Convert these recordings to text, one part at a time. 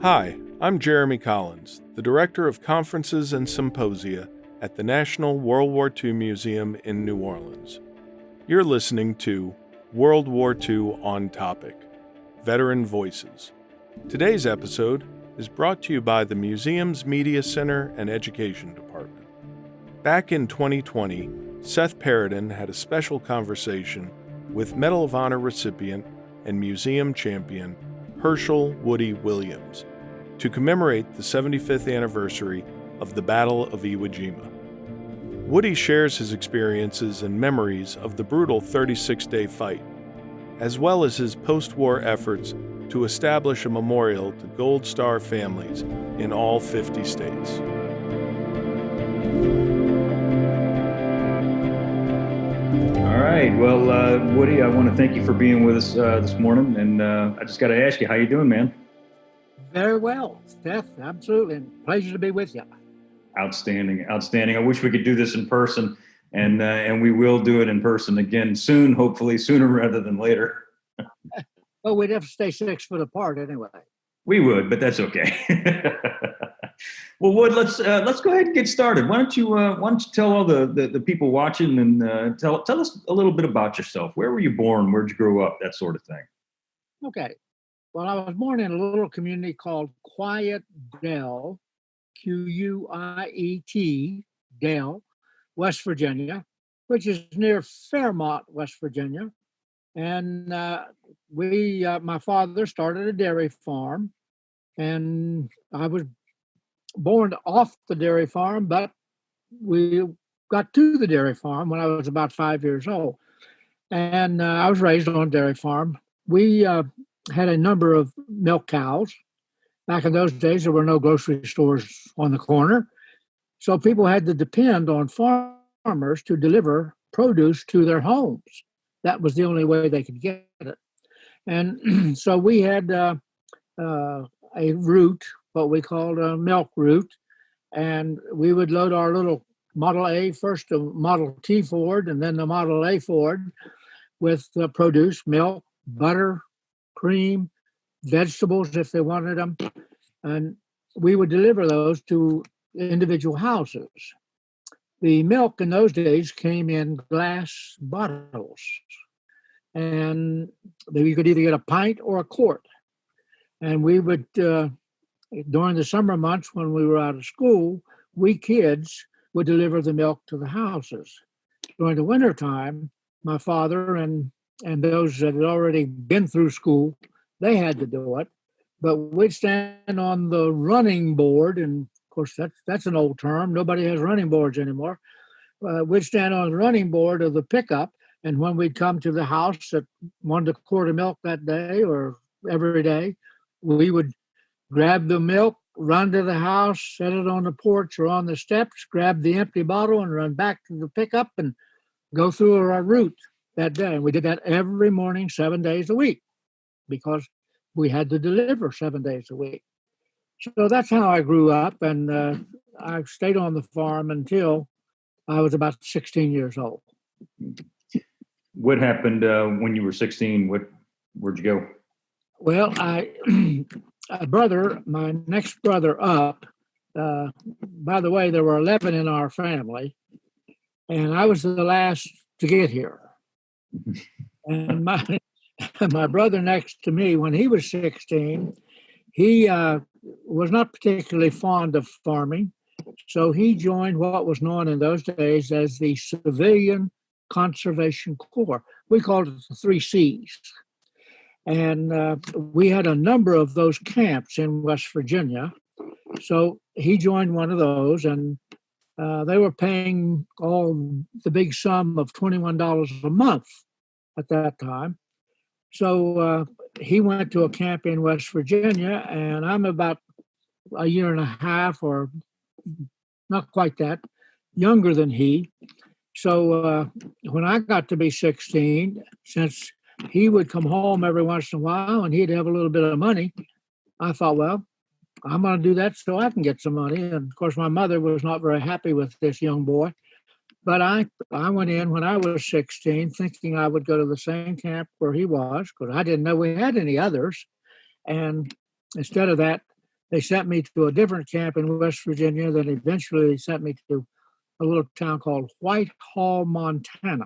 Hi, I'm Jeremy Collins, the Director of Conferences and Symposia at the National World War II Museum in New Orleans. You're listening to World War II on Topic, Veteran Voices. Today's episode is brought to you by the museum's Media Center and Education Department. Back in 2020, Seth Paridon had a special conversation with Medal of Honor recipient and museum champion Hershel Woody Williams to commemorate the 75th anniversary of the Battle of Iwo Jima. Woody shares his experiences and memories of the brutal 36-day fight, as well as his post-war efforts to establish a memorial to Gold Star families in all 50 states. All right. Well, Woody, I want to thank you for being with us this morning. And I just got to ask you, how you doing, man? Very well, Seth. Absolutely. Pleasure to be with you. Outstanding. I wish we could do this in person, and we will do it in person again soon, hopefully sooner rather than later. Well, we'd have to stay 6 foot apart anyway. We would, but that's okay. Well, Wood, let's go ahead and get started. Why don't you tell all the people watching and tell us a little bit about yourself? Where were you born? Where'd you grow up? That sort of thing. Okay. Well, I was born in a little community called Quiet Dell, Q-U-I-E-T, Dell, West Virginia, which is near Fairmont, West Virginia. And my father started a dairy farm, and I was born off the dairy farm, but we got to the dairy farm when I was about 5 years old. And I was raised on a dairy farm. We had a number of milk cows. Back in those days, there were no grocery stores on the corner. So people had to depend on farmers to deliver produce to their homes. That was the only way they could get it. And so we had a route, what we called a milk route, and we would load our little Model A, first the Model T Ford and then the Model A Ford with produce, milk, butter, cream, vegetables if they wanted them, and we would deliver those to individual houses. The milk in those days came in glass bottles, and you could either get a pint or a quart. And we would, during the summer months when we were out of school, we kids would deliver the milk to the houses. During the wintertime, my father and those that had already been through school, they had to do it. But we'd stand on the running board, and of course that's an old term. Nobody has running boards anymore. We'd stand on the running board of the pickup, and when we'd come to the house that wanted a quart of milk that day or every day, we would grab the milk, run to the house, set it on the porch or on the steps, grab the empty bottle and run back to the pickup and go through our route that day. And we did that every morning, 7 days a week, because we had to deliver 7 days a week. So that's how I grew up, and I stayed on the farm until I was about 16 years old. What happened when you were 16? Where'd you go? Well, my next brother up, by the way, there were 11 in our family, and I was the last to get here. And my brother next to me, when he was 16, he was not particularly fond of farming, so he joined what was known in those days as the Civilian Conservation Corps. We called it the 3 C's. And we had a number of those camps in West Virginia. So he joined one of those, and they were paying the big sum of $21 a month at that time. So he went to a camp in West Virginia, and I'm about a year and a half, or not quite that, younger than he. So when I got to be 16, since he would come home every once in a while and he'd have a little bit of money, I thought, well, I'm going to do that so I can get some money. And of course, my mother was not very happy with this young boy. But I went in when I was 16 thinking I would go to the same camp where he was, because I didn't know we had any others. And instead of that, They sent me to a different camp in West Virginia. Then eventually they sent me to a little town called Whitehall, Montana.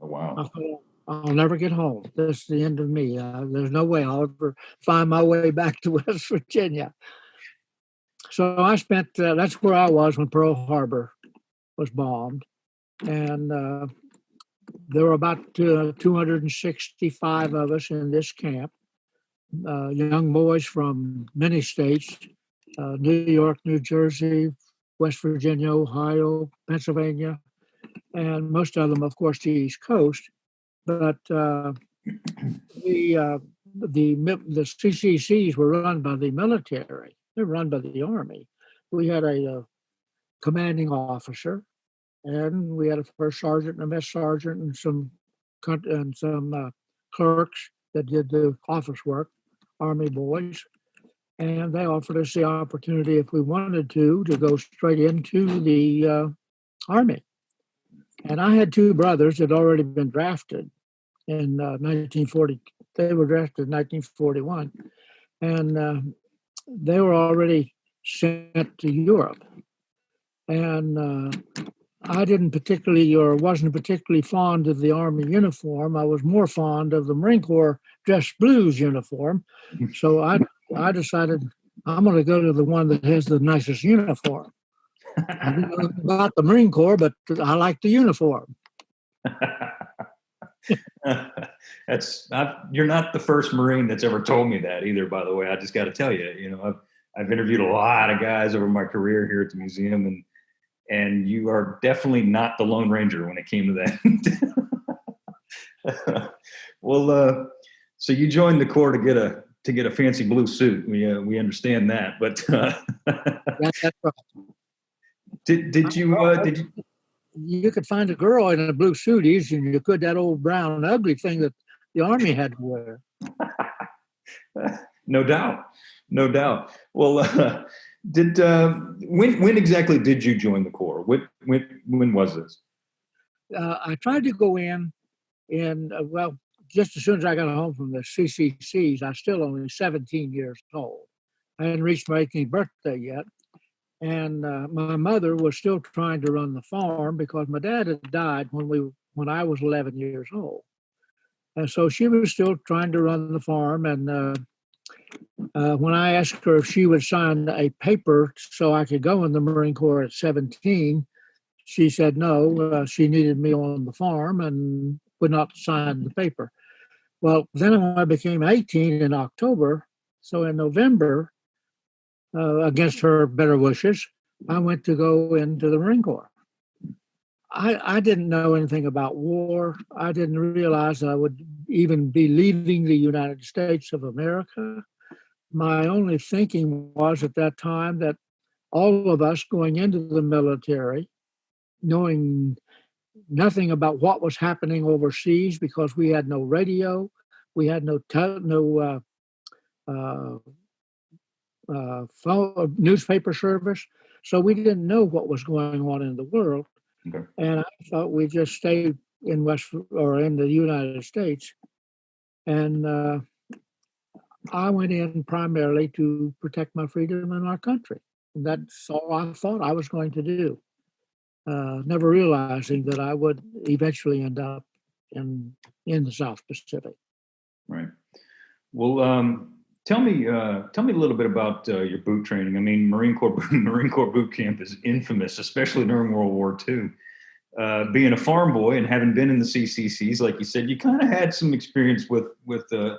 Oh, wow. I thought, I'll never get home. This is the end of me. There's no way I'll ever find my way back to West Virginia. So I spent, that's where I was when Pearl Harbor was bombed. And there were about 265 of us in this camp, young boys from many states, New York, New Jersey, West Virginia, Ohio, Pennsylvania, and most of them, of course, the East Coast. But the CCCs were run by the military. They're run by the Army. We had a commanding officer, and we had a first sergeant and a mess sergeant and some clerks that did the office work, Army boys. And they offered us the opportunity, if we wanted to go straight into the Army. And I had two brothers that had already been drafted in 1940. They were drafted in 1941. And they were already sent to Europe. And I didn't particularly, or wasn't particularly fond of the Army uniform. I was more fond of the Marine Corps dress blues uniform. So I decided I'm going to go to the one that has the nicest uniform. I didn't know about the Marine Corps, but I like the uniform. You're not the first Marine that's ever told me that either, by the way. I just got to tell you, I've interviewed a lot of guys over my career here at the museum, and you are definitely not the Lone Ranger when it came to that. Well, so you joined the Corps to get a fancy blue suit. We understand that, but That's right. did you? You could find a girl in a blue suit easier than you could that old brown ugly thing that the Army had to wear. No doubt. Well, when exactly did you join the Corps? When was this? I tried to go in just as soon as I got home from the CCCs. I was still only 17 years old. I hadn't reached my 18th birthday yet. And my mother was still trying to run the farm because my dad had died when I was 11 years old. And so she was still trying to run the farm. And when I asked her if she would sign a paper so I could go in the Marine Corps at 17, she said no. She needed me on the farm and would not sign the paper. Well, then when I became 18 in October, so in November, against her better wishes, I went to go into the Marine Corps. I didn't know anything about war. I didn't realize I would even be leaving the United States of America. My only thinking was at that time that all of us going into the military, knowing nothing about what was happening overseas because we had no radio, we had no newspaper service, so we didn't know what was going on in the world. Okay. And I thought we'd just stay in the United States. And I went in primarily to protect my freedom and our country. And that's all I thought I was going to do. Never realizing that I would eventually end up in the South Pacific. Right. Well, tell me a little bit about your boot training. I mean, Marine Corps boot camp is infamous, especially during World War II. Being a farm boy and having been in the CCCs, like you said, you kind of had some experience with a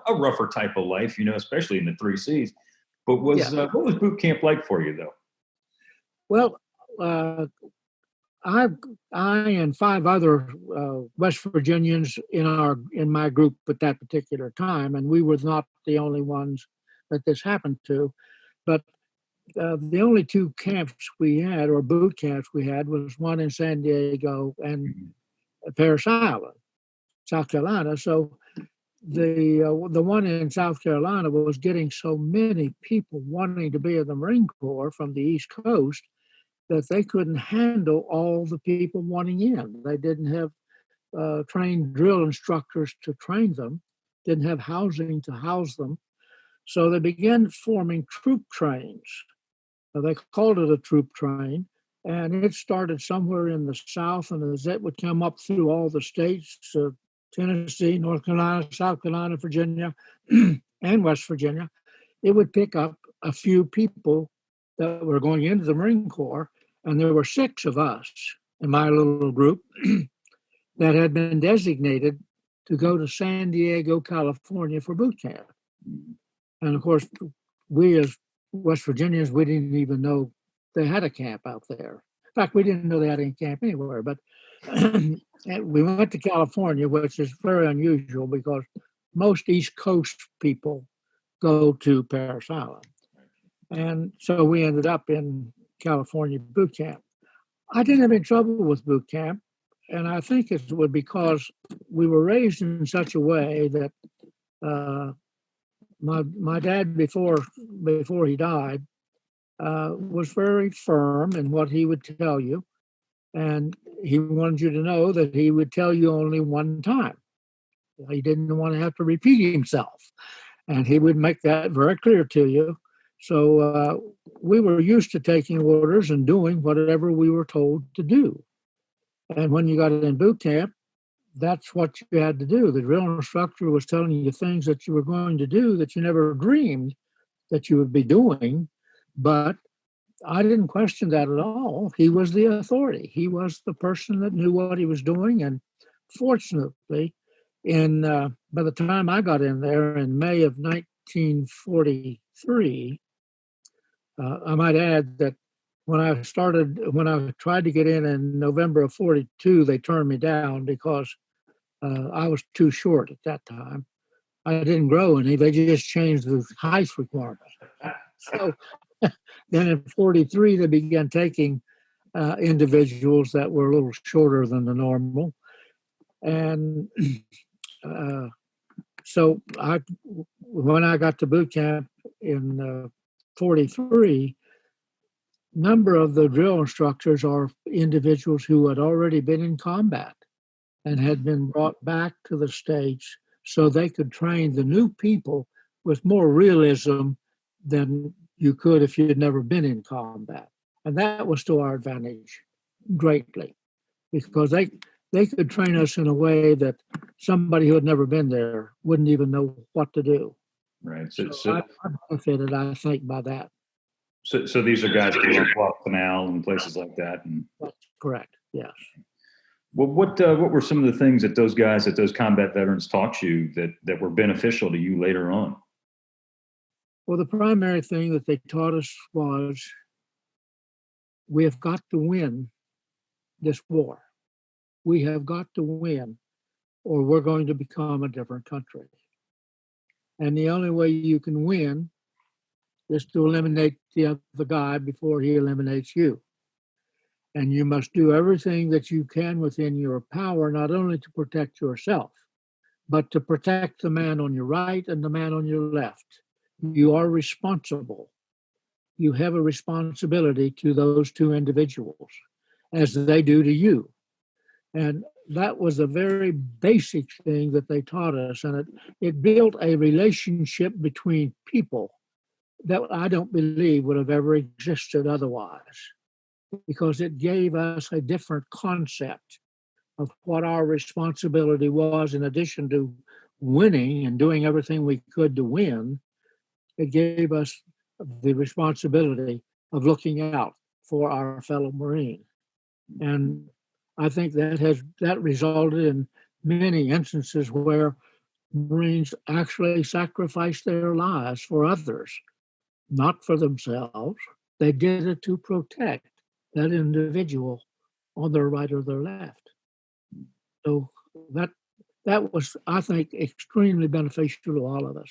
rougher type of life, especially in the 3 Cs. But what was boot camp like for you, though? Well, I and 5 other West Virginians in my group at that particular time, and we were not the only ones that this happened to, but the only 2 camps we had, or boot camps we had, was one in San Diego and Parris Island, South Carolina. So the one in South Carolina was getting so many people wanting to be in the Marine Corps from the East Coast that they couldn't handle all the people wanting in. They didn't have trained drill instructors to train them, didn't have housing to house them. So they began forming troop trains. They called it a troop train, and it started somewhere in the South, and as it would come up through all the states, Tennessee, North Carolina, South Carolina, Virginia, and West Virginia, it would pick up a few people that were going into the Marine Corps, and there were 6 of us in my little group that had been designated to go to San Diego, California for boot camp. And of course, we as West Virginians, we didn't even know they had a camp out there. In fact, we didn't know they had any camp anywhere, but we went to California, which is very unusual because most East Coast people go to Parris Island. And so we ended up in California boot camp. I didn't have any trouble with boot camp, and I think it was because we were raised in such a way that my dad, before he died, was very firm in what he would tell you, and he wanted you to know that he would tell you only one time. He didn't want to have to repeat himself, and he would make that very clear to you. So we were used to taking orders and doing whatever we were told to do. And when you got in boot camp, that's what you had to do. The drill instructor was telling you things that you were going to do that you never dreamed that you would be doing. But I didn't question that at all. He was the authority. He was the person that knew what he was doing. And fortunately, by the time I got in there in May of 1943, I might add that when I tried to get in November of 42, they turned me down because I was too short at that time. I didn't grow any. They just changed the height requirement. So then in 43, they began taking individuals that were a little shorter than the normal. And so when I got to boot camp in 43, number of the drill instructors are individuals who had already been in combat and had been brought back to the States so they could train the new people with more realism than you could if you had never been in combat. And that was to our advantage greatly because they could train us in a way that somebody who had never been there wouldn't even know what to do. Right. So I benefited, I think, by that. So these are guys who are Guadalcanal and places like that. And that's correct. Yes. Well, what were some of the things that those combat veterans taught you that were beneficial to you later on? Well, the primary thing that they taught us was we have got to win this war. We have got to win, or we're going to become a different country. And the only way you can win is to eliminate the other guy before he eliminates you. And you must do everything that you can within your power, not only to protect yourself, but to protect the man on your right and the man on your left. You are responsible. You have a responsibility to those two individuals, as they do to you. And that was a very basic thing that they taught us. And it built a relationship between people that I don't believe would have ever existed otherwise, because it gave us a different concept of what our responsibility was. In addition to winning and doing everything we could to win, it gave us the responsibility of looking out for our fellow Marine. And I think that resulted in many instances where Marines actually sacrificed their lives for others, not for themselves. They did it to protect that individual on their right or their left. So that was, I think, extremely beneficial to all of us.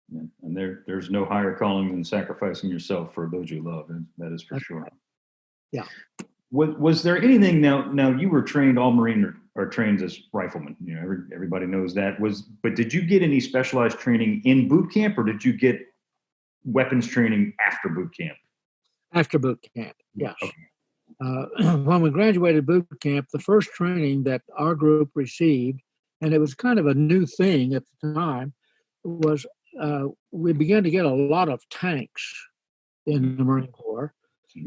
Yeah. And there's no higher calling than sacrificing yourself for those you love. And that is for sure. Yeah. Was there anything now you were trained, all Marine are trained as riflemen, everybody knows that, but did you get any specialized training in boot camp, or did you get weapons training after boot camp? After boot camp, yes. Okay. When we graduated boot camp, the first training that our group received, and it was kind of a new thing at the time, was we began to get a lot of tanks in the Marine Corps,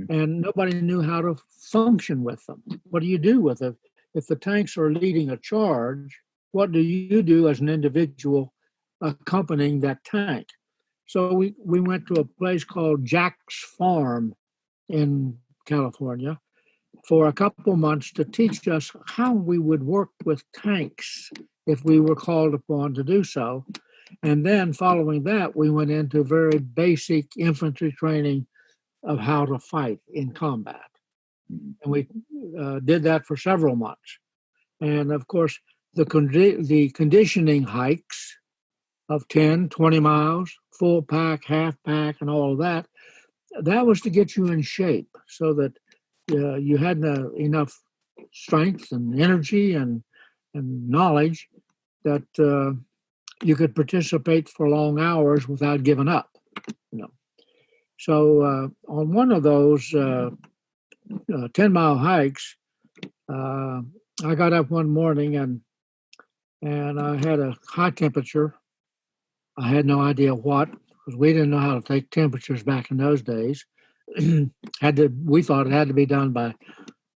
and nobody knew how to function with them. What do you do with it? If the tanks are leading a charge, what do you do as an individual accompanying that tank? So we went to a place called Jack's Farm in California for a couple months to teach us how we would work with tanks if we were called upon to do so. And then following that, we went into very basic infantry training of how to fight in combat. And we did that for several months. And of course, the conditioning hikes of 10, 20 miles, full pack, half pack, and all of that, that was to get you in shape so that you had enough strength and energy and knowledge that you could participate for long hours without giving up. So on one of those 10-mile hikes, I got up one morning and I had a high temperature. I had no idea what, because we didn't know how to take temperatures back in those days. We thought it had to be done by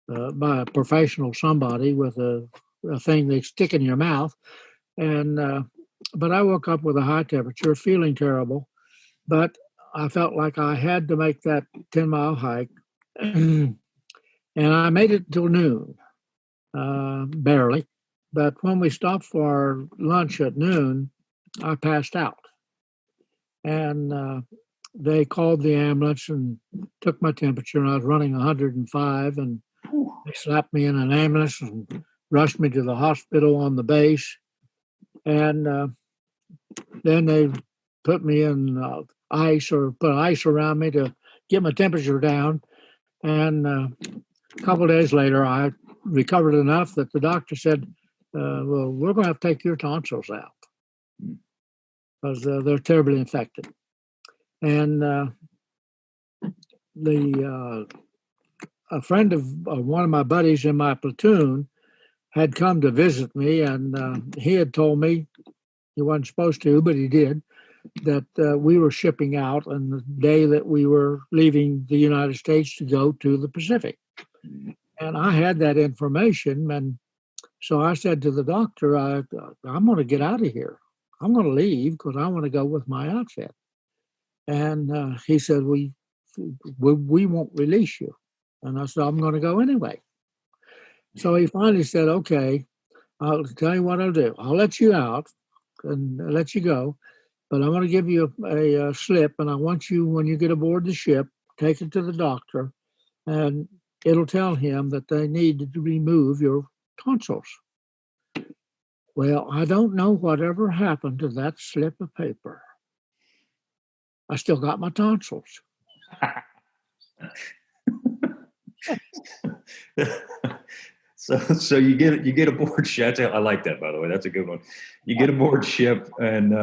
a professional somebody with a thing they stick in your mouth. But I woke up with a high temperature, feeling terrible. But I felt like I had to make that 10-mile hike. And I made it till noon, barely. But when we stopped for our lunch at noon, I passed out. And they called the ambulance and took my temperature, and I was running 105, and they slapped me in an ambulance and rushed me to the hospital on the base. And then they put me in ice, or put ice around me to get my temperature down. And a couple of days later, I recovered enough that the doctor said, well, we're going to have to take your tonsils out because they're terribly infected. And a friend of one of my buddies in my platoon had come to visit me, and he had told me, he wasn't supposed to, but he did, that we were shipping out on the day that we were leaving the United States to go to the Pacific. And I had that information, and so I said to the doctor, I'm going to get out of here. I'm going to leave because I want to go with my outfit. And he said, we won't release you. And I said, I'm going to go anyway. So he finally said, okay, I'll tell you what I'll do. I'll let you out and let you go, but I want to give you a slip, and I want you, when you get aboard the ship, take it to the doctor, and it'll tell him that they need to remove your tonsils. Well, I don't know whatever happened to that slip of paper. I still got my tonsils. So you get aboard ship. I like that, by the way. That's a good one. You get aboard ship, and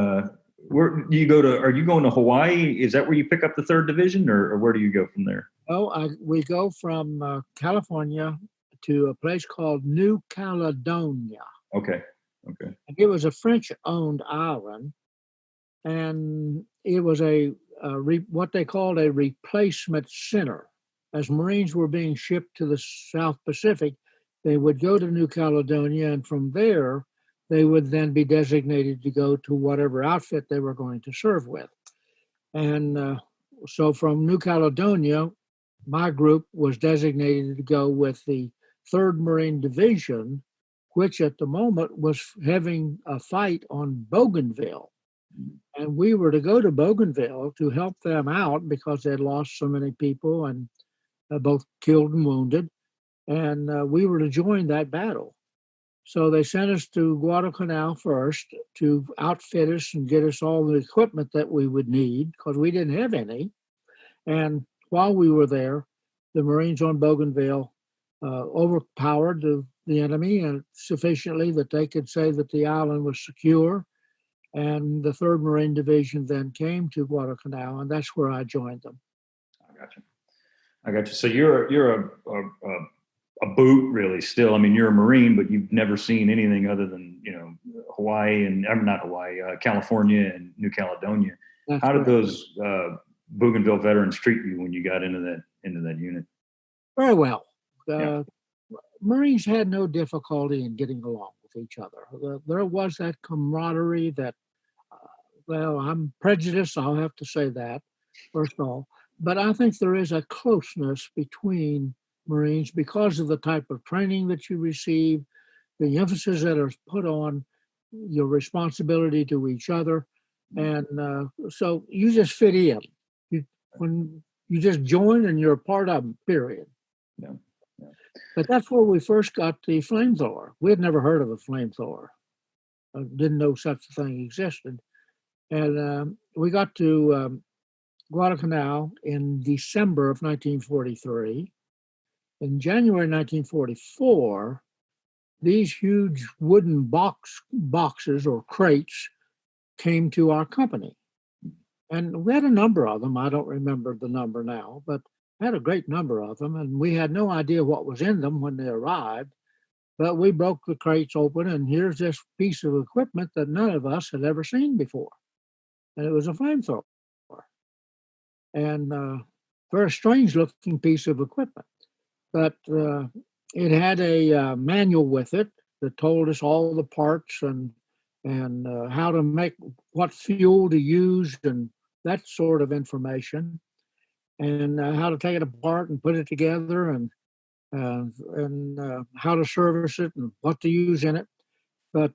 where do you go to? Are you going to Hawaii? Is that where you pick up the 3rd Division, or where do you go from there? Oh, we go from California to a place called New Caledonia. Okay. And it was a French-owned island, and it was what they called a replacement center. As Marines were being shipped to the South Pacific, they would go to New Caledonia, and from there, they would then be designated to go to whatever outfit they were going to serve with. And so from New Caledonia, my group was designated to go with the 3rd Marine Division, which at the moment was having a fight on Bougainville. And we were to go to Bougainville to help them out because they'd lost so many people, and both killed and wounded. And we were to join that battle. So they sent us to Guadalcanal first to outfit us and get us all the equipment that we would need, because we didn't have any. And while we were there, the Marines on Bougainville overpowered the enemy, and sufficiently that they could say that the island was secure. And the 3rd Marine Division then came to Guadalcanal, and that's where I joined them. I got you. So you're a boot, really, still. I mean, you're a Marine, but you've never seen anything other than, Hawaii and not Hawaii, California and New Caledonia. That's How did correct. those Bougainville veterans treat you when you got into that unit? Very well. Yeah. Marines had no difficulty in getting along with each other. There was that camaraderie that, well, I'm prejudiced, I'll have to say that, first of all. But I think there is a closeness between Marines because of the type of training that you receive, the emphasis that is put on your responsibility to each other. And so you just fit in. When you just join and you're a part of them, period. Yeah. But that's where we first got the flamethrower. We had never heard of a flamethrower. Didn't know such a thing existed. And we got to Guadalcanal in December of 1943. In January 1944, these huge wooden boxes or crates came to our company. And we had a number of them. I don't remember the number now, but had a great number of them. And we had no idea what was in them when they arrived. But we broke the crates open, and here's this piece of equipment that none of us had ever seen before. And it was a flamethrower. And very strange looking piece of equipment. But it had a manual with it that told us all the parts and how to make, what fuel to use and that sort of information, and how to take it apart and put it together, and how to service it and what to use in it. But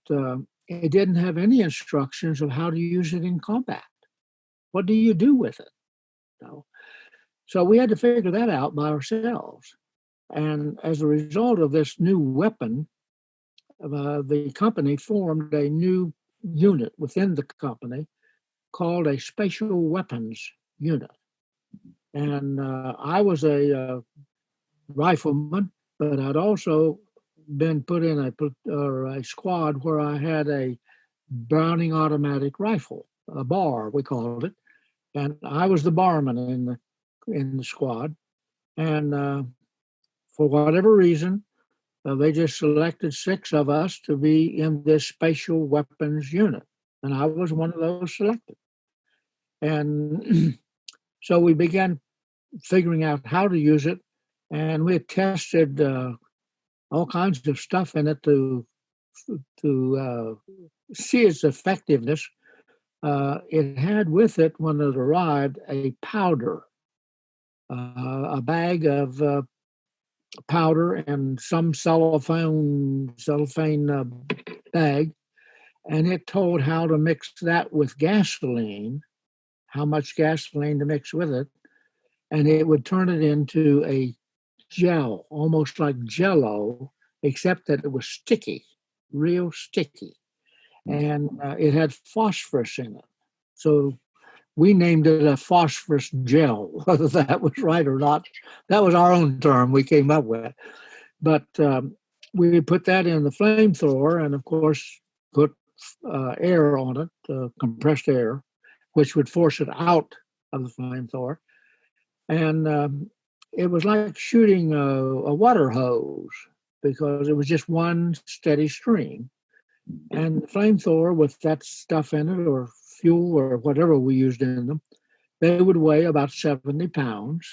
it didn't have any instructions of how to use it in combat. What do you do with it? No. So we had to figure that out by ourselves. And as a result of this new weapon, the company formed a new unit within the company called a Special Weapons Unit. And I was a rifleman, but I'd also been put in a squad where I had a Browning automatic rifle, a bar, we called it. And I was the barman in the squad. And for whatever reason, they just selected 6 of us to be in this Special Weapons Unit. And I was one of those selected. And so we began figuring out how to use it. And we had tested all kinds of stuff in it to see its effectiveness. It had with it, when it arrived, a powder, a bag of powder and some cellophane bag, and it told how to mix that with gasoline, how much gasoline to mix with it, and it would turn it into a gel, almost like Jell-O, except that it was sticky, real sticky, and it had phosphorus in it. So we named it a phosphorus gel. Whether that was right or not, that was our own term we came up with. But we put that in the flamethrower and, of course, put air on it, compressed air, which would force it out of the flamethrower. And it was like shooting a water hose because it was just one steady stream. And the flamethrower with that stuff in it, or fuel or whatever we used in them, they would weigh about 70 pounds.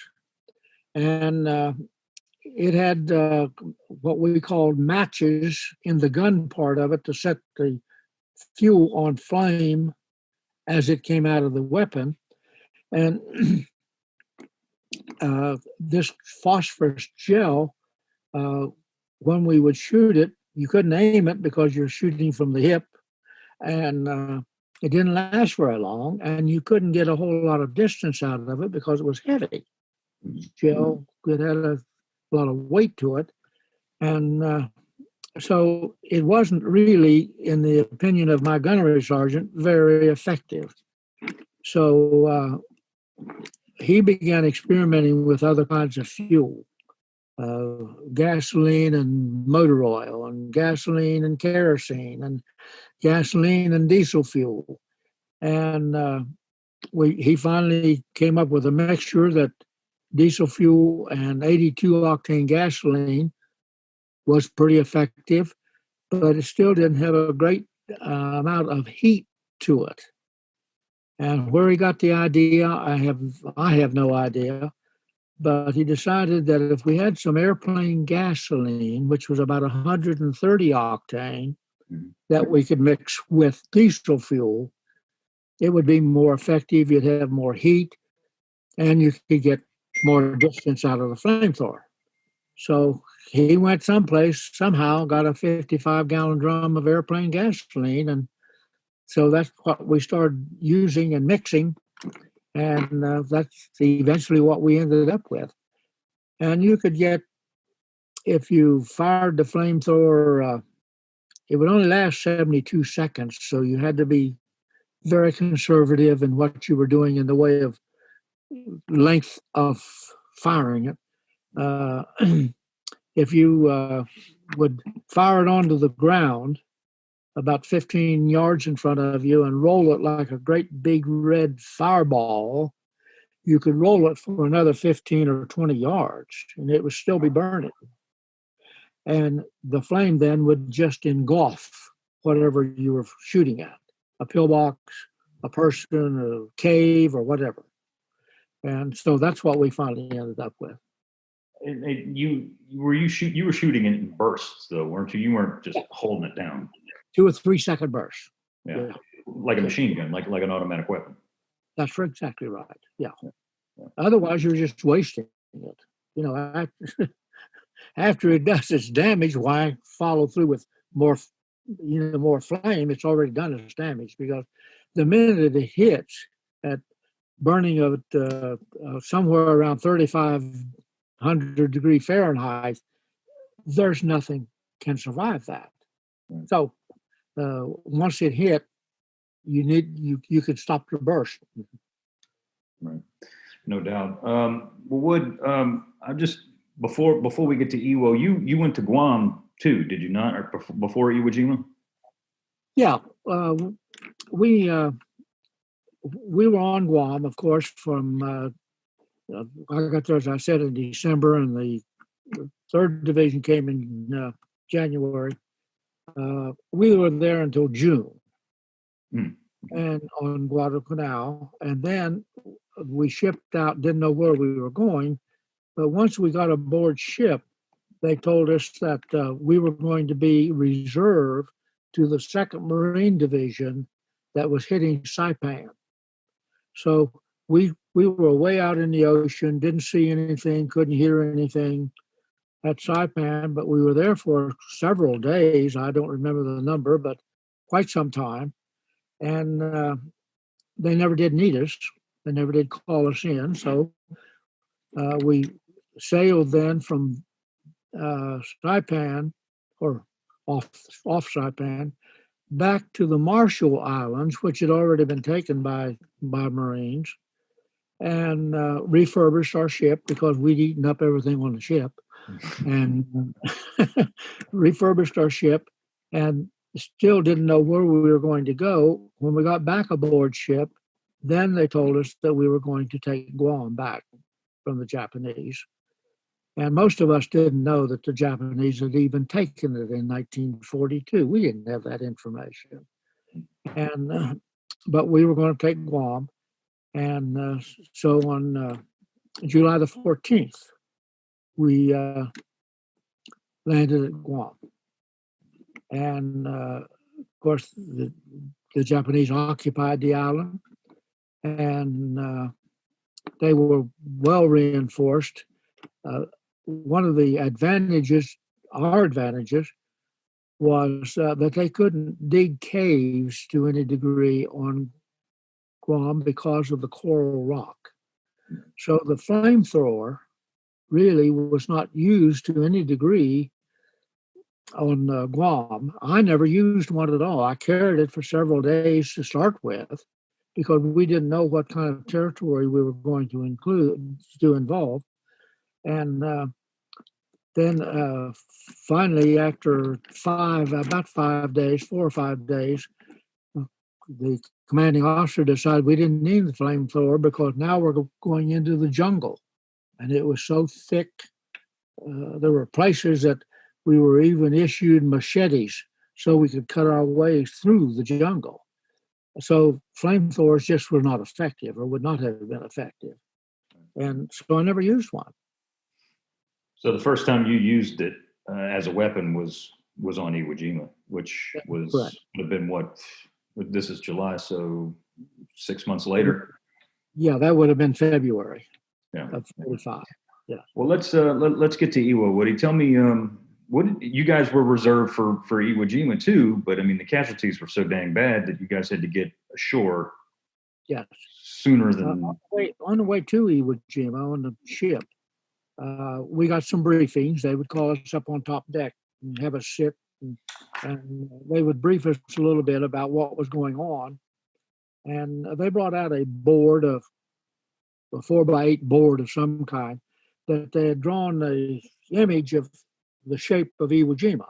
And it had what we called matches in the gun part of it to set the fuel on flame as it came out of the weapon. And this phosphorus gel, when we would shoot it, you couldn't aim it because you're shooting from the hip. And it didn't last very long, and you couldn't get a whole lot of distance out of it because it was heavy. Gel, it had a lot of weight to it. And so it wasn't really, in the opinion of my gunnery sergeant, very effective. So he began experimenting with other kinds of fuel, gasoline and motor oil, and gasoline and kerosene, and gasoline and diesel fuel. And he finally came up with a mixture that diesel fuel and 82 octane gasoline was pretty effective, but it still didn't have a great amount of heat to it. And where he got the idea, I have no idea. But he decided that if we had some airplane gasoline, which was about 130 octane, that we could mix with diesel fuel, it would be more effective. You'd have more heat, and you could get more distance out of the flamethrower. So he went someplace, somehow got a 55-gallon drum of airplane gasoline, and so that's what we started using and mixing, and that's eventually what we ended up with. And you could get, if you fired the flamethrower, it would only last 72 seconds, so you had to be very conservative in what you were doing in the way of length of firing it. If you would fire it onto the ground about 15 yards in front of you and roll it like a great big red fireball, you could roll it for another 15 or 20 yards and it would still be burning. And the flame then would just engulf whatever you were shooting at, a pillbox, a person, a cave, or whatever. And so that's what we finally ended up with. You were shooting in bursts though, weren't you? You weren't just holding it down. 2 or 3 second bursts. Yeah. Like a machine gun, like an automatic weapon. That's exactly right. Yeah. Otherwise, you're just wasting it. You know, after it does its damage, why follow through with more flame? It's already done its damage, because the minute it hits at burning of somewhere around 3,500 degree Fahrenheit, there's nothing can survive that. Right. So once it hit, you could stop your burst. Right, no doubt. Wood, I just before we get to Iwo, you went to Guam too, did you not? Or before Iwo Jima? Yeah, we were on Guam, of course, from I got there, as I said, in December, and the 3rd Division came in January. We were there until June, and on Guadalcanal, and then we shipped out. Didn't know where we were going, but once we got aboard ship, they told us that we were going to be reserved to the 2nd Marine Division that was hitting Saipan. So we were way out in the ocean, didn't see anything, couldn't hear anything at Saipan, but we were there for several days. I don't remember the number, but quite some time. And they never did need us. They never did call us in. So we sailed then from Saipan, or off Saipan, back to the Marshall Islands, which had already been taken by Marines, and refurbished our ship because we'd eaten up everything on the ship, and refurbished our ship, and still didn't know where we were going to go. When we got back aboard ship, then they told us that we were going to take Guam back from the Japanese. And most of us didn't know that the Japanese had even taken it in 1942. We didn't have that information. And but we were going to take Guam. And so on July the 14th, we landed at Guam. And of course, the Japanese occupied the island, and they were well reinforced. One of the advantages, our advantages, was that they couldn't dig caves to any degree on Guam because of the coral rock. So the flamethrower really was not used to any degree on Guam. I never used one at all. I carried it for several days to start with because we didn't know what kind of territory we were going to involve. And then finally, after 4 or 5 days, the commanding officer decided we didn't need the flamethrower because now we're going into the jungle. And it was so thick. There were places that we were even issued machetes so we could cut our way through the jungle. So flamethrowers just were not effective, or would not have been effective. And so I never used one. So the first time you used it as a weapon was on Iwo Jima, which would have been what? This is July, so 6 months later. Yeah, that would have been February of 45. Yeah. Well, let's get to Iwo. Woody, tell me, you guys were reserved for Iwo Jima too, but I mean the casualties were so dang bad that you guys had to get ashore. Yes. Sooner than on the way to Iwo Jima on the ship. We got some briefings. They would call us up on top deck and have us sit, and they would brief us a little bit about what was going on. And they brought out a 4x8 board of some kind that they had drawn the image of the shape of Iwo Jima.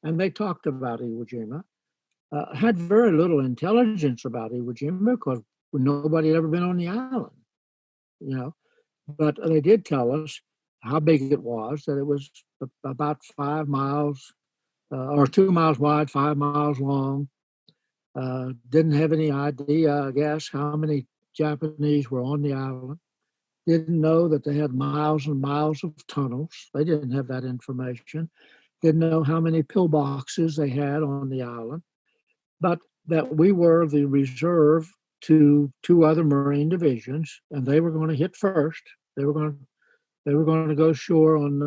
And they talked about Iwo Jima. Had very little intelligence about Iwo Jima because nobody had ever been on the island, But they did tell us how big it was, that it was about 5 miles or 2 miles wide, 5 miles long. Didn't have any idea, I guess, how many Japanese were on the island. Didn't know that they had miles and miles of tunnels. They didn't have that information. Didn't know how many pillboxes they had on the island. But that we were the reserve to 2 other Marine divisions, and they were going to hit first. They were going to go ashore on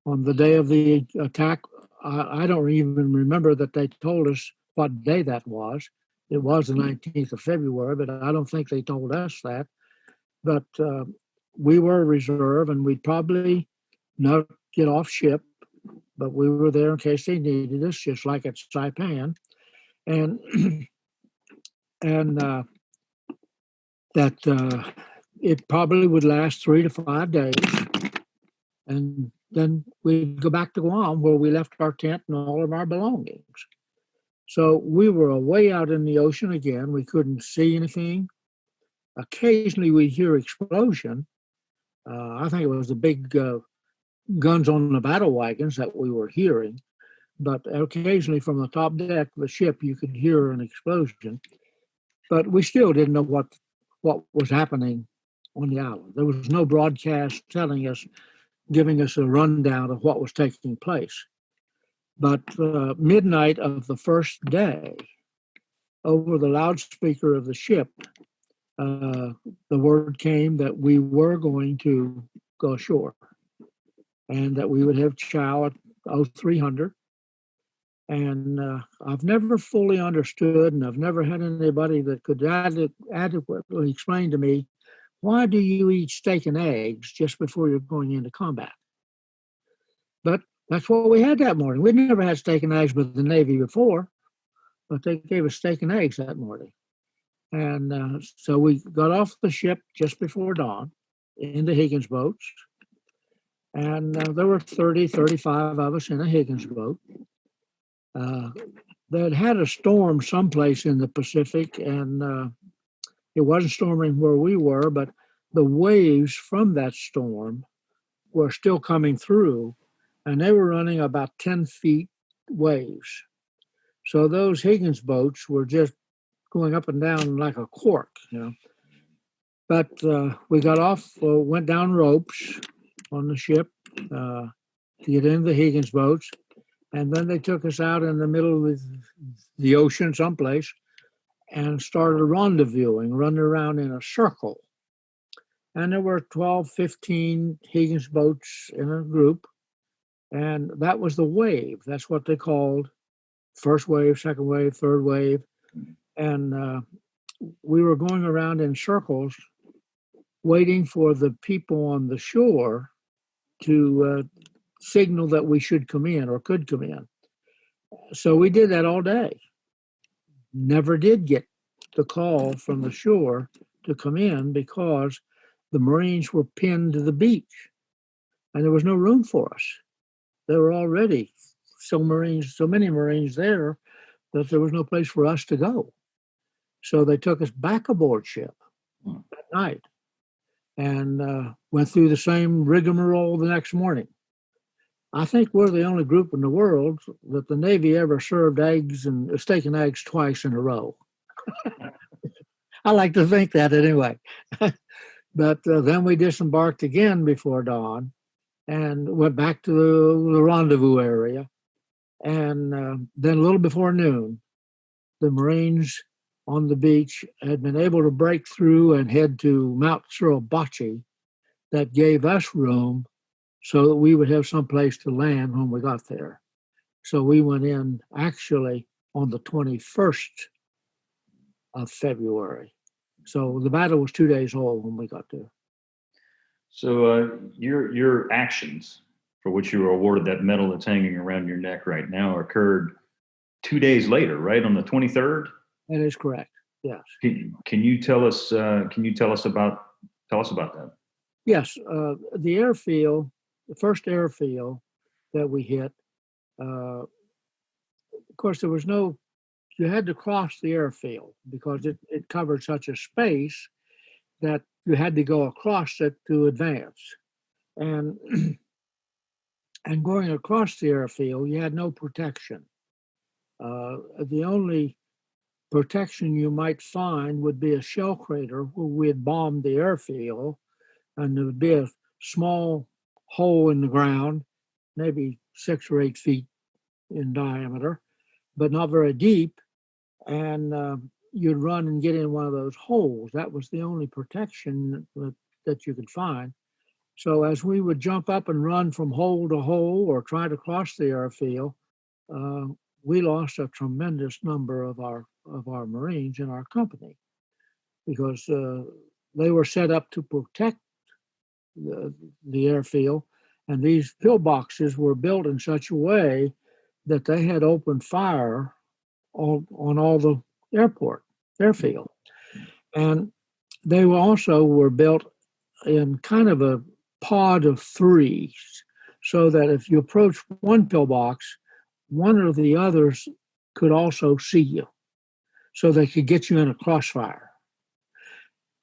the day of the attack. I don't even remember that they told us what day that was. It was the 19th of February, but I don't think they told us that. But we were a reserve, and we'd probably not get off ship, but we were there in case they needed us, just like at Saipan. And that it probably would last 3 to 5 days. And then we'd go back to Guam, where we left our tent and all of our belongings. So we were way out in the ocean again. We couldn't see anything. Occasionally we'd hear explosion. I think it was the big guns on the battle wagons that we were hearing. But occasionally from the top deck of the ship, you could hear an explosion. But we still didn't know what was happening on the island. There was no broadcast giving us a rundown of what was taking place. But midnight of the first day, over the loudspeaker of the ship, the word came that we were going to go ashore and that we would have chow at 0300. And I've never fully understood, and I've never had anybody that could adequately explain to me, why do you eat steak and eggs just before you're going into combat? But that's what we had that morning. We'd never had steak and eggs with the Navy before, but they gave us steak and eggs that morning. And so we got off the ship just before dawn into Higgins boats. And there were 30, 35 of us in a Higgins boat. They'd had a storm someplace in the Pacific, and it wasn't storming where we were, but the waves from that storm were still coming through, and they were running about 10 feet waves. So those Higgins boats were just going up and down like a cork, But we got off, went down ropes on the ship to get into the Higgins boats. And then they took us out in the middle of the ocean someplace and started rendezvousing, running around in a circle. And there were 12, 15 Higgins boats in a group. And that was the wave. That's what they called first wave, second wave, third wave. And we were going around in circles waiting for the people on the shore to signal that we should come in or could come in. So we did that all day. Never did get the call from the shore to come in because the Marines were pinned to the beach and there was no room for us. There were already so many Marines there that there was no place for us to go. So they took us back aboard ship that night and went through the same rigmarole the next morning. I think we're the only group in the world that the Navy ever served eggs and steak and eggs twice in a row. I like to think that anyway. But then we disembarked again before dawn and went back to the rendezvous area. And then a little before noon, the Marines on the beach had been able to break through and head to Mount Suribachi. That gave us room so that we would have some place to land when we got there. So we went in actually on the 21st of February. So the battle was 2 days old when we got there. So your actions for which you were awarded that medal that's hanging around your neck right now occurred 2 days later, right on the 23rd. That is correct. Yes. Can you tell us? Can you tell us about that? Yes. The airfield, the first airfield that we hit. Of course, there was no. You had to cross the airfield because it covered such a space that you had to go across it to advance. And and going across the airfield, you had no protection. The only protection you might find would be a shell crater where we had bombed the airfield, and there would be a small hole in the ground, maybe 6 or 8 feet in diameter, but not very deep. And you'd run and get in one of those holes. That was the only protection that you could find. So as we would jump up and run from hole to hole or try to cross the airfield, we lost a tremendous number of our Marines in our company because they were set up to protect the airfield, and these pillboxes were built in such a way that they had open fire on all the airfield, and they were built in kind of a pod of three, so that if you approach one pillbox, one of the others could also see you, so they could get you in a crossfire.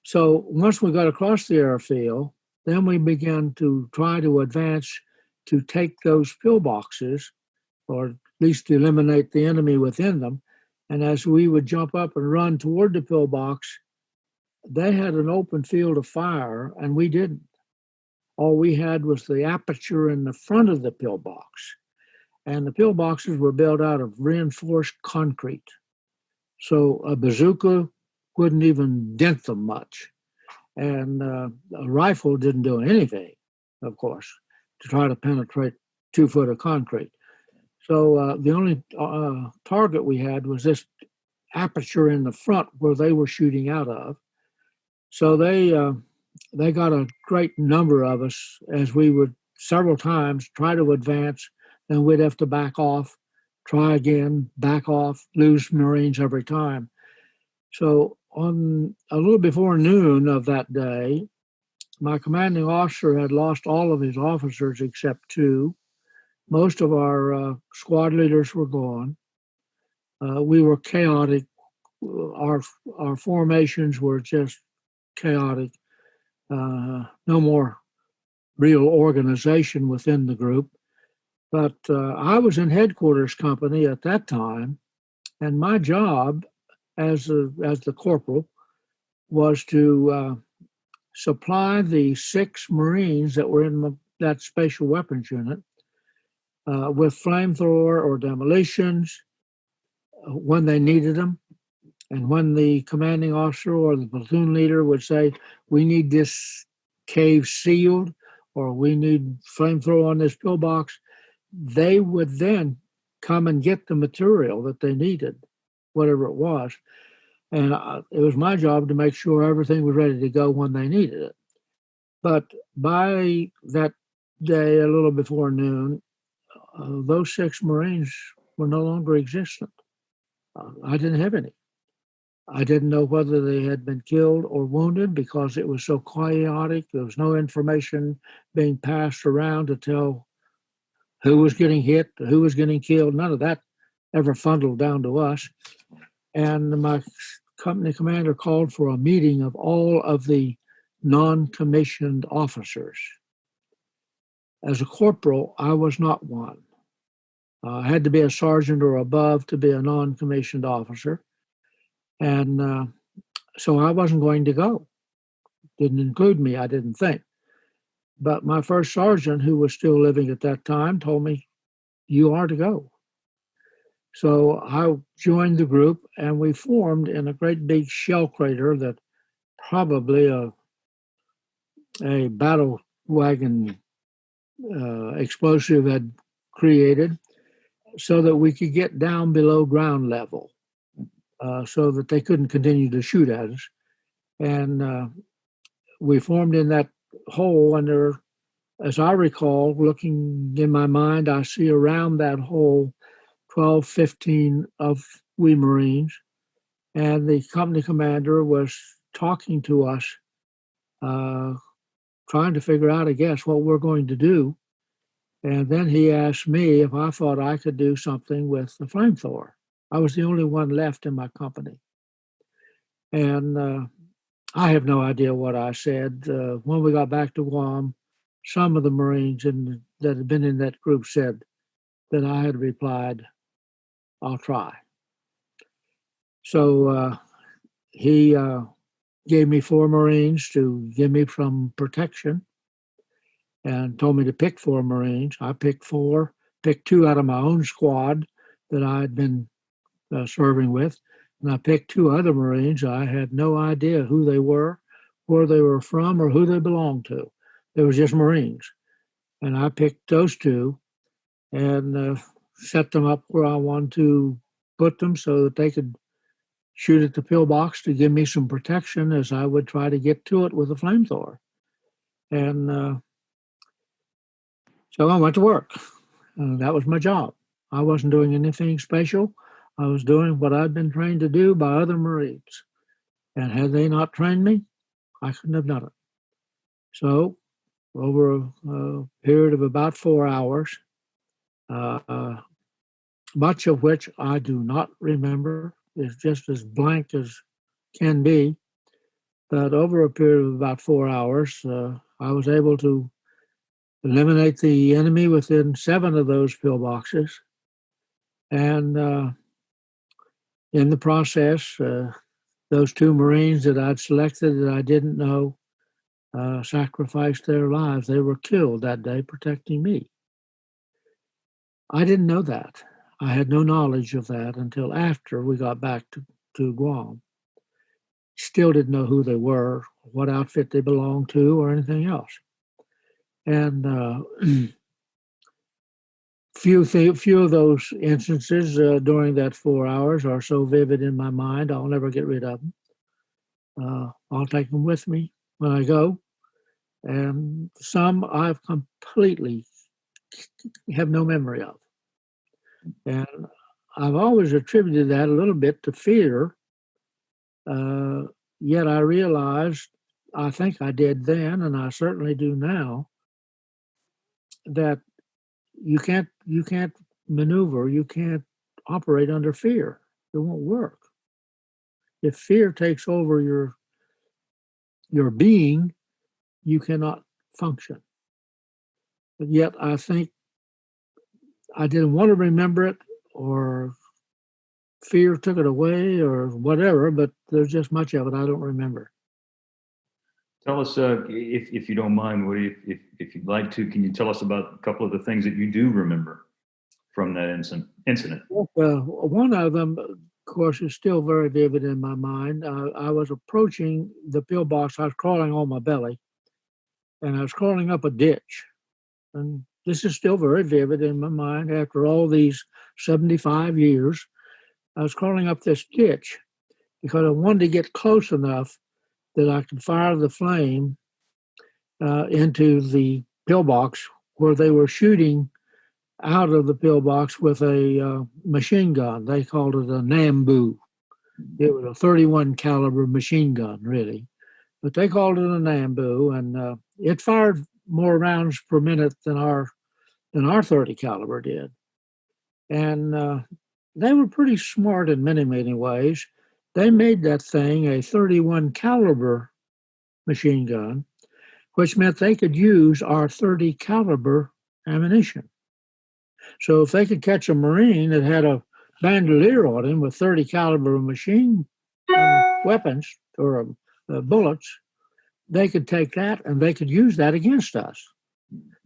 So once we got across the airfield, then we began to try to advance to take those pillboxes, or at least to eliminate the enemy within them. And as we would jump up and run toward the pillbox, they had an open field of fire, and we didn't. All we had was the aperture in the front of the pillbox. And the pillboxes were built out of reinforced concrete. So a bazooka wouldn't even dent them much. And a rifle didn't do anything, of course, to try to penetrate 2 foot of concrete. So the only target we had was this aperture in the front where they were shooting out of. So they got a great number of us as we would several times try to advance, then we'd have to back off, try again, back off, lose Marines every time. So on a little before noon of that day, my commanding officer had lost all of his officers except 2. Most of our squad leaders were gone. We were chaotic. Our formations were just chaotic. No more real organization within the group. But I was in headquarters company at that time, and my job as the corporal was to supply the 6 Marines that were in that special weapons unit with flamethrower or demolitions when they needed them. And when the commanding officer or the platoon leader would say, we need this cave sealed, or we need flamethrower on this pillbox, they would then come and get the material that they needed, whatever it was. And it was my job to make sure everything was ready to go when they needed it. But by that day, a little before noon, those 6 Marines were no longer existent. I didn't have any. I didn't know whether they had been killed or wounded because it was so chaotic. There was no information being passed around to tell who was getting hit, who was getting killed. None of that ever funneled down to us. And my company commander called for a meeting of all of the non-commissioned officers. As a corporal, I was not one. I had to be a sergeant or above to be a non-commissioned officer. And so I wasn't going to go. Didn't include me, I didn't think. But my first sergeant, who was still living at that time, told me, you are to go. So I joined the group, and we formed in a great big shell crater that probably a battle wagon explosive had created, so that we could get down below ground level, so that they couldn't continue to shoot at us. And we formed in that hole, and there, as I recall, looking in my mind, I see around that hole 12, 15 of we Marines, and the company commander was talking to us, trying to figure out, I guess, what we're going to do. And then he asked me if I thought I could do something with the flamethrower. I was the only one left in my company. And I have no idea what I said. When we got back to Guam, some of the Marines that had been in that group said that I had replied, I'll try. So he gave me 4 Marines to give me some protection and told me to pick 4 Marines. I picked 4, picked 2 out of my own squad that I had been serving with. And I picked 2 other Marines. I had no idea who they were, where they were from, or who they belonged to. They were just Marines. And I picked those 2 and set them up where I wanted to put them so that they could shoot at the pillbox to give me some protection as I would try to get to it with a flamethrower. And so I went to work. That was my job. I wasn't doing anything special. I was doing what I'd been trained to do by other Marines. And had they not trained me, I couldn't have done it. So over a period of about 4 hours, much of which I do not remember, is just as blank as can be. But over a period of about 4 hours, I was able to eliminate the enemy within 7 of those pillboxes. And in the process, those 2 Marines that I'd selected that I didn't know sacrificed their lives. They were killed that day protecting me. I didn't know that. I had no knowledge of that until after we got back to Guam. Still didn't know who they were, what outfit they belonged to, or anything else. And few of those instances during that 4 hours are so vivid in my mind, I'll never get rid of them. I'll take them with me when I go. And some I've completely have no memory of. And I've always attributed that a little bit to fear. Yet I realized, I think I did then, and I certainly do now, that you can't maneuver, you can't operate under fear. It won't work. If fear takes over your being, you cannot function. But yet I think I didn't want to remember it, or fear took it away, or whatever, but there's just much of it I don't remember. Tell us, if you don't mind, Woody, if you'd like to, can you tell us about a couple of the things that you do remember from that incident? One of them, of course, is still very vivid in my mind. I was approaching the pillbox. I was crawling on my belly, and I was crawling up a ditch. And this is still very vivid in my mind after all these 75 years. I was crawling up this ditch because I wanted to get close enough that I could fire the flame into the pillbox where they were shooting out of the pillbox with a machine gun. They called it a Nambu. It was a 31 caliber machine gun, really. But they called it a Nambu, and it fired more rounds per minute than our 30 caliber did. And they were pretty smart in many, many ways. They made that thing a 31 caliber machine gun, which meant they could use our 30 caliber ammunition. So if they could catch a Marine that had a bandolier on him with 30 caliber machine weapons or bullets, they could take that and they could use that against us.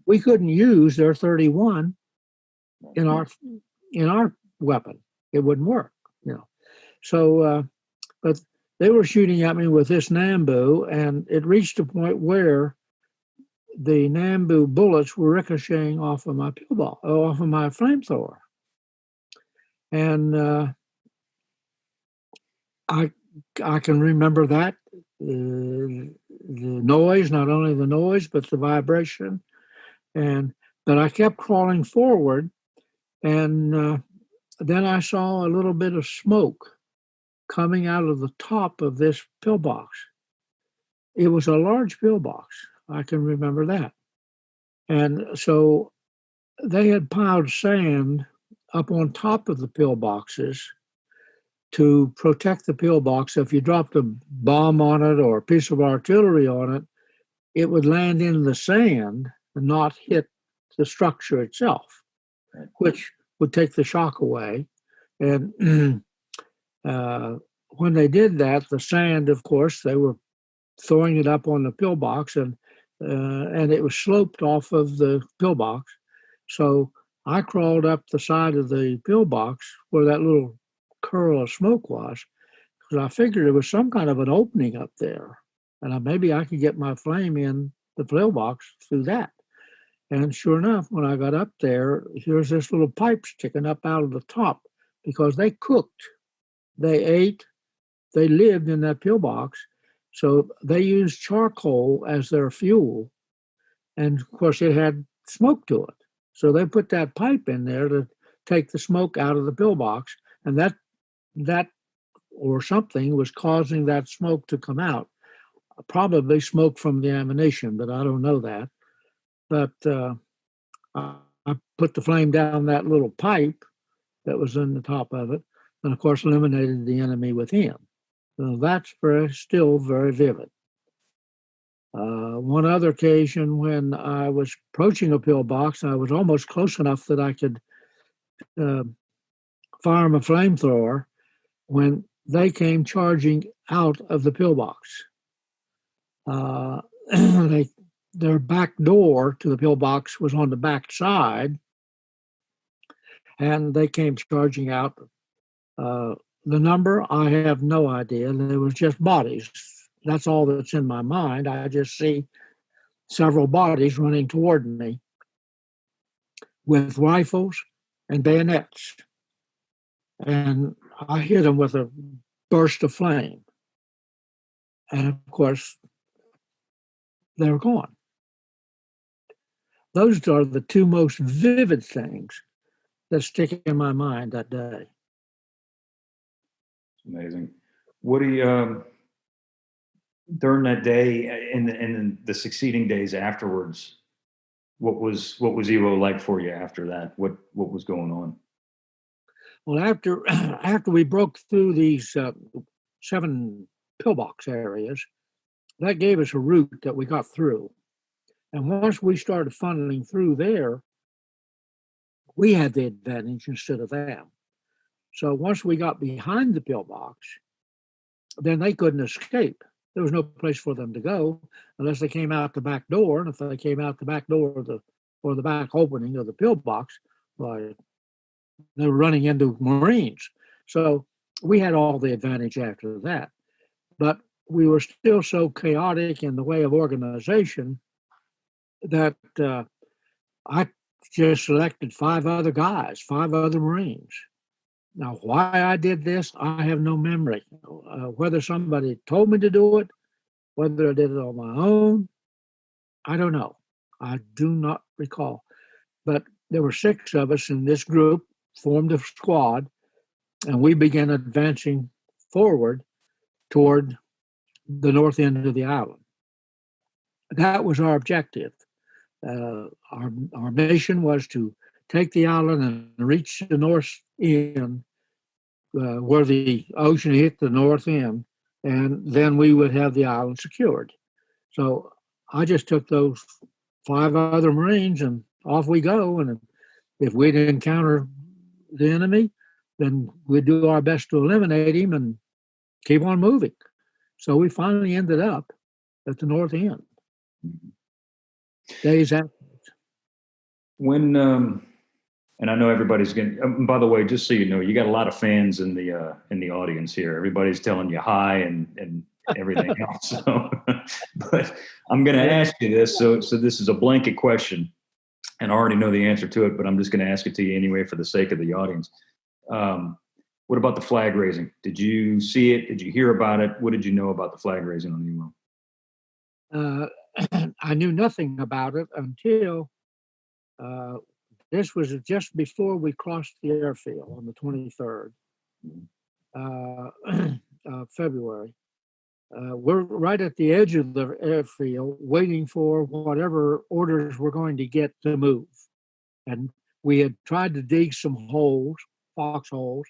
We couldn't use their 31 in our weapon. It wouldn't work, you know. So, but they were shooting at me with this Nambu, and it reached a point where the Nambu bullets were ricocheting off of my off of my flamethrower. And I can remember that, the noise, not only the noise, but the vibration. But I kept crawling forward, and then I saw a little bit of smoke coming out of the top of this pillbox. It was a large pillbox. I can remember that. And so they had piled sand up on top of the pillboxes to protect the pillbox. If you dropped a bomb on it or a piece of artillery on it, it would land in the sand and not hit the structure itself, which would take the shock away. And when they did that, the sand, of course, they were throwing it up on the pillbox, and it was sloped off of the pillbox. So I crawled up the side of the pillbox where that little curl of smoke was, because I figured there was some kind of an opening up there, and maybe I could get my flame in the pillbox through that. And sure enough, when I got up there, here's this little pipe sticking up out of the top, because they cooked, they ate, they lived in that pillbox. So they used charcoal as their fuel. And of course, it had smoke to it. So they put that pipe in there to take the smoke out of the pillbox. And that or something was causing that smoke to come out. Probably smoke from the ammunition, but I don't know that. But I put the flame down that little pipe that was in the top of it, and of course eliminated the enemy within. So that's still very vivid. One other occasion when I was approaching a pillbox, I was almost close enough that I could fire my flamethrower when they came charging out of the pillbox. Their back door to the pillbox was on the back side, and they came charging out. The number, I have no idea. There was just bodies. That's all that's in my mind. I just see several bodies running toward me with rifles and bayonets. And I hit them with a burst of flame. And of course, they were gone. Those are the two most vivid things that stick in my mind that day. Amazing. What do you, during that day and the succeeding days afterwards, what was Iwo like for you after that? What was going on? Well, after we broke through these 7 pillbox areas, that gave us a route that we got through. And once we started funneling through there, we had the advantage instead of them. So once we got behind the pillbox, then they couldn't escape. There was no place for them to go unless they came out the back door. And if they came out the back door or the back opening of the pillbox, well, they were running into Marines. So we had all the advantage after that. But we were still so chaotic in the way of organization that I just selected 5 other guys, 5 other Marines. Now, why I did this, I have no memory. Whether somebody told me to do it, whether I did it on my own, I don't know. I do not recall. But there were 6 of us in this group, formed a squad, and we began advancing forward toward the north end of the island. That was our objective. Our mission was to take the island and reach the north end where the ocean hit the north end, and then we would have the island secured. So I just took those 5 other Marines and off we go. And if we'd encounter the enemy, then we'd do our best to eliminate him and keep on moving. So we finally ended up at the north end. Days after. When and I know everybody's going. By the way, just so you know, you got a lot of fans in the audience here. Everybody's telling you hi and everything else. So, but I'm going to ask you this. So this is a blanket question, and I already know the answer to it, but I'm just going to ask it to you anyway for the sake of the audience. What about the flag raising? Did you see it? Did you hear about it? What did you know about the flag raising on Iwo? I knew nothing about it until this was just before we crossed the airfield on the 23rd of February. We're right at the edge of the airfield waiting for whatever orders we're going to get to move. And we had tried to dig some holes, foxholes,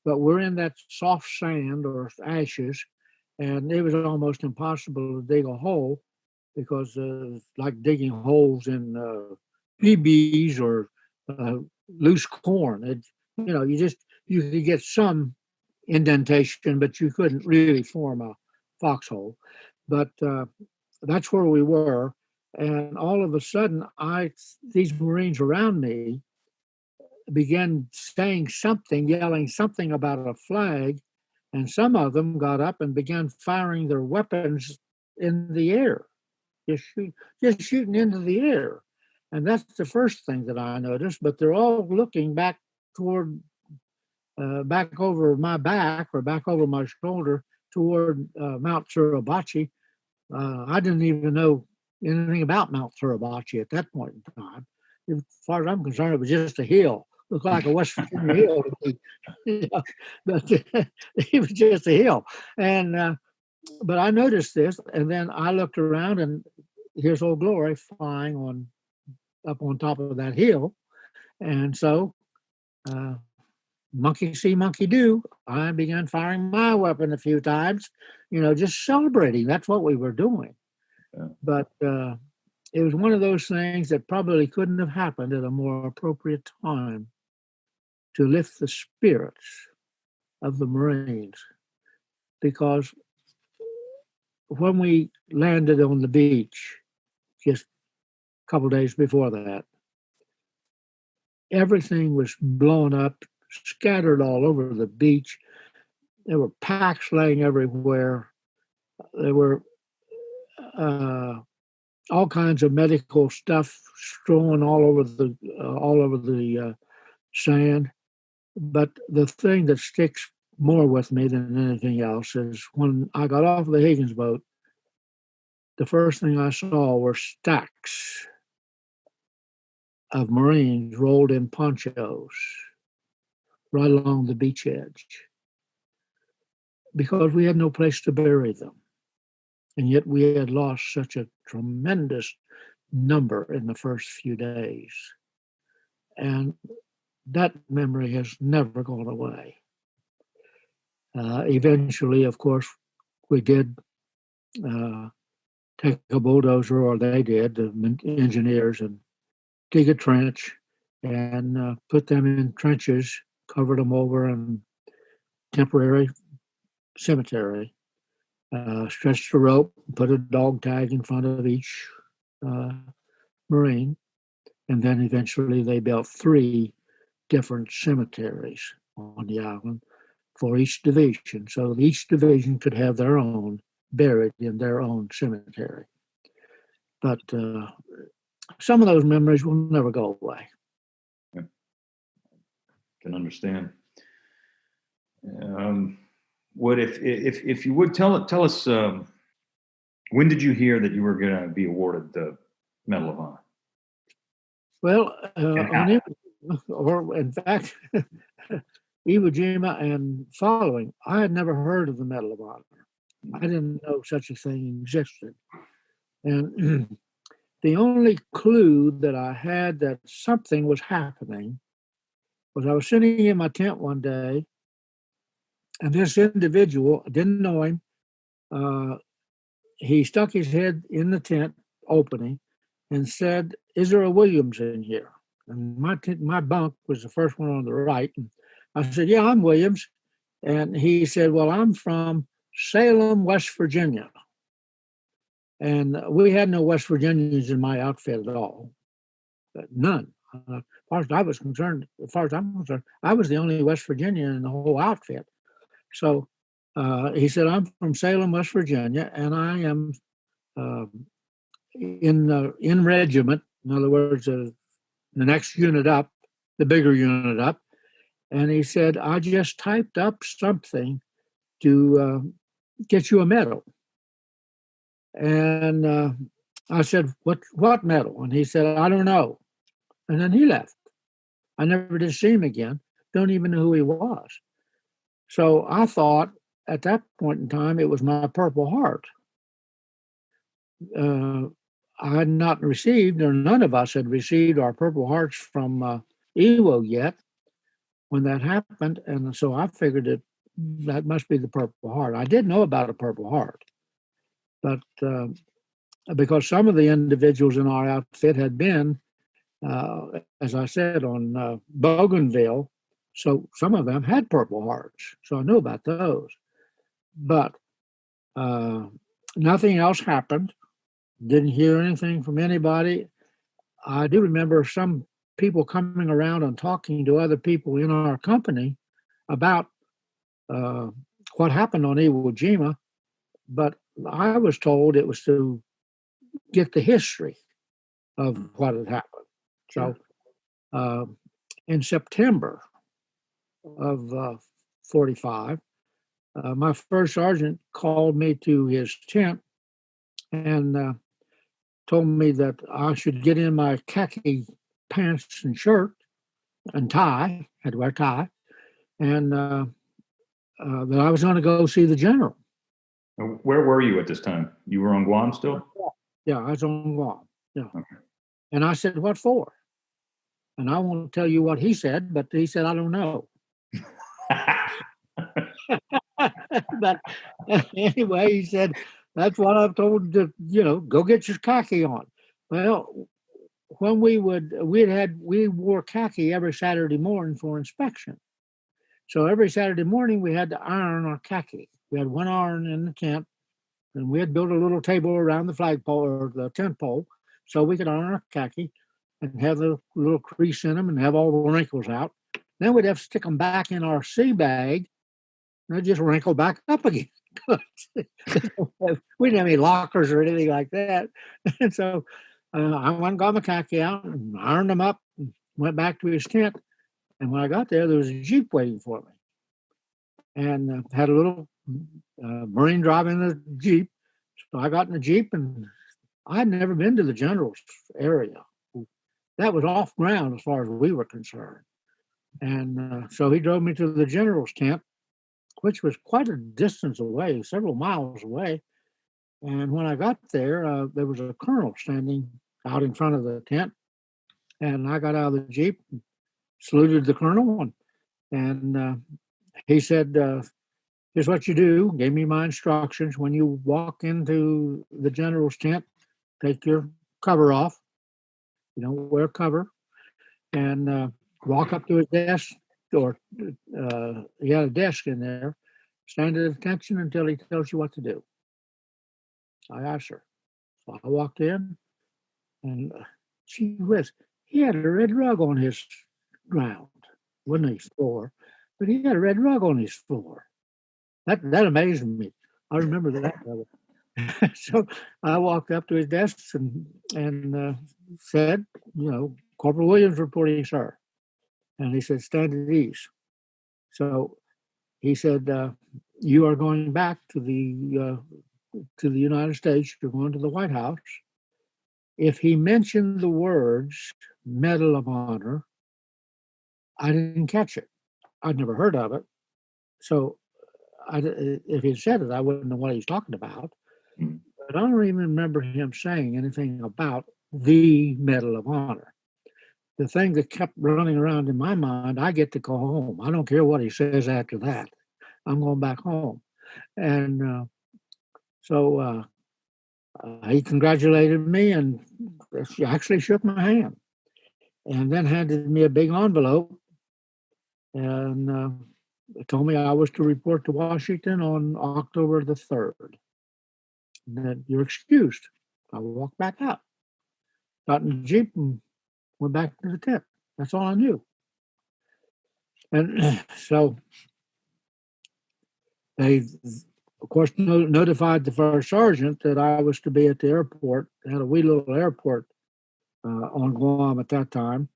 but we're in that soft sand or ashes, and it was almost impossible to dig a hole because it's like digging holes in PBs or loose corn. You could get some indentation, but you couldn't really form a foxhole. But that's where we were. And all of a sudden, these Marines around me began saying something, yelling something about a flag. And some of them got up and began firing their weapons in the air, just shooting into the air. And that's the first thing that I noticed. But they're all looking back toward, back over my back or back over my shoulder toward Mount Suribachi. I didn't even know anything about Mount Suribachi at that point in time. As far as I'm concerned, it was just a hill. Looked like a West Virginia hill to me. But it was just a hill. And but I noticed this, and then I looked around, and here's Old Glory flying up on top of that hill. And so, monkey see, monkey do. I began firing my weapon a few times, just celebrating. That's what we were doing. Yeah. But it was one of those things that probably couldn't have happened at a more appropriate time to lift the spirits of the Marines. Because when we landed on the beach, just a couple days before that, everything was blown up, scattered all over the beach. There were packs laying everywhere. There were all kinds of medical stuff strewn all over the sand. But the thing that sticks more with me than anything else is when I got off the Higgins boat, the first thing I saw were stacks of Marines rolled in ponchos right along the beach edge because we had no place to bury them. And yet we had lost such a tremendous number in the first few days. And that memory has never gone away. Eventually, of course, we did take a bulldozer, or they did, the engineers, and dig a trench and put them in trenches, covered them over in temporary cemetery, stretched a rope, put a dog tag in front of each Marine, and then eventually they built 3 different cemeteries on the island for each division. So each division could have their own, buried in their own cemetery. But some of those memories will never go away. Yeah. Can understand. What if you would tell us when did you hear that you were going to be awarded the Medal of Honor? Well, in fact, Iwo Jima and following, I had never heard of the Medal of Honor. I didn't know such a thing existed. And the only clue that I had that something was happening was I was sitting in my tent one day, and this individual, I didn't know him, he stuck his head in the tent opening and said, "Is there a Williams in here?" And my bunk was the first one on the right. And I said, "Yeah, I'm Williams." And he said, "Well, I'm from Salem, West Virginia." And we had no West Virginians in my outfit at all. None. As far as I was concerned, as far as I'm concerned, I was the only West Virginian in the whole outfit. So he said, "I'm from Salem, West Virginia, and I am in regiment." In other words, the next unit up, the bigger unit up. And he said, "I just typed up something to get you a medal." And I said, "What medal?" And he said, "I don't know." And then he left. I never did see him again. Don't even know who he was. So I thought at that point in time it was my Purple Heart. I had not received, or none of us had received our Purple Hearts from Iwo yet when that happened. And so I figured that must be the Purple Heart. I did know about a Purple Heart, but because some of the individuals in our outfit had been, as I said, on Bougainville, so some of them had Purple Hearts. So I knew about those. But nothing else happened. Didn't hear anything from anybody. I do remember some people coming around and talking to other people in our company about what happened on Iwo Jima, but I was told it was to get the history of what had happened. So in September of 45, my first sergeant called me to his tent and told me that I should get in my khaki pants and shirt and tie, had to wear a tie, and that I was going to go see the general. Where were you at this time? You were on Guam still? Yeah, I was on Guam. Yeah. Okay. And I said, "What for?" And I won't tell you what he said, but he said, "I don't know." But anyway, he said, "That's what I've told to, go get your khaki on." Well, when we wore khaki every Saturday morning for inspection. So every Saturday morning we had to iron our khaki. We had one iron in the tent, and we had built a little table around the flagpole or the tent pole so we could iron our khaki and have the little crease in them and have all the wrinkles out. Then we'd have to stick them back in our sea bag, and they'd just wrinkle back up again. We didn't have any lockers or anything like that. And so I went and got my khaki out and ironed them up and went back to his tent. And when I got there was a Jeep waiting for me. And had a little Marine driving the Jeep. So I got in the Jeep, and I had never been to the general's area. That was off ground as far as we were concerned. And so he drove me to the general's tent, which was quite a distance away, several miles away. And when I got there, there was a colonel standing out in front of the tent. And I got out of the Jeep and saluted the colonel. And he said, "Here's what you do." Gave me my instructions. When you walk into the general's tent, take your cover off. Wear cover. And walk up to his desk, or he had a desk in there. Stand at attention until he tells you what to do. I asked her. So I walked in, and gee whiz, he had a red rug on his ground. Wasn't his floor, but he had a red rug on his floor. That amazed me. I remember that. So I walked up to his desk and said, "Corporal Williams reporting, sir." And he said, "Stand at ease." So he said, "You are going back to the United States. You're going to the White House." If he mentioned the words Medal of Honor, I didn't catch it. I'd never heard of it. So if he said it, I wouldn't know what he's talking about. But I don't even remember him saying anything about the Medal of Honor. The thing that kept running around in my mind, I get to go home. I don't care what he says after that. I'm going back home. And so He congratulated me and she actually shook my hand and then handed me a big envelope and told me I was to report to Washington on October the 3rd. That you're excused. I walked back out, got in the Jeep, and went back to the tent. That's all I knew. And so they, of course, notified the first sergeant that I was to be at the airport. They had a wee little airport on Guam at that time.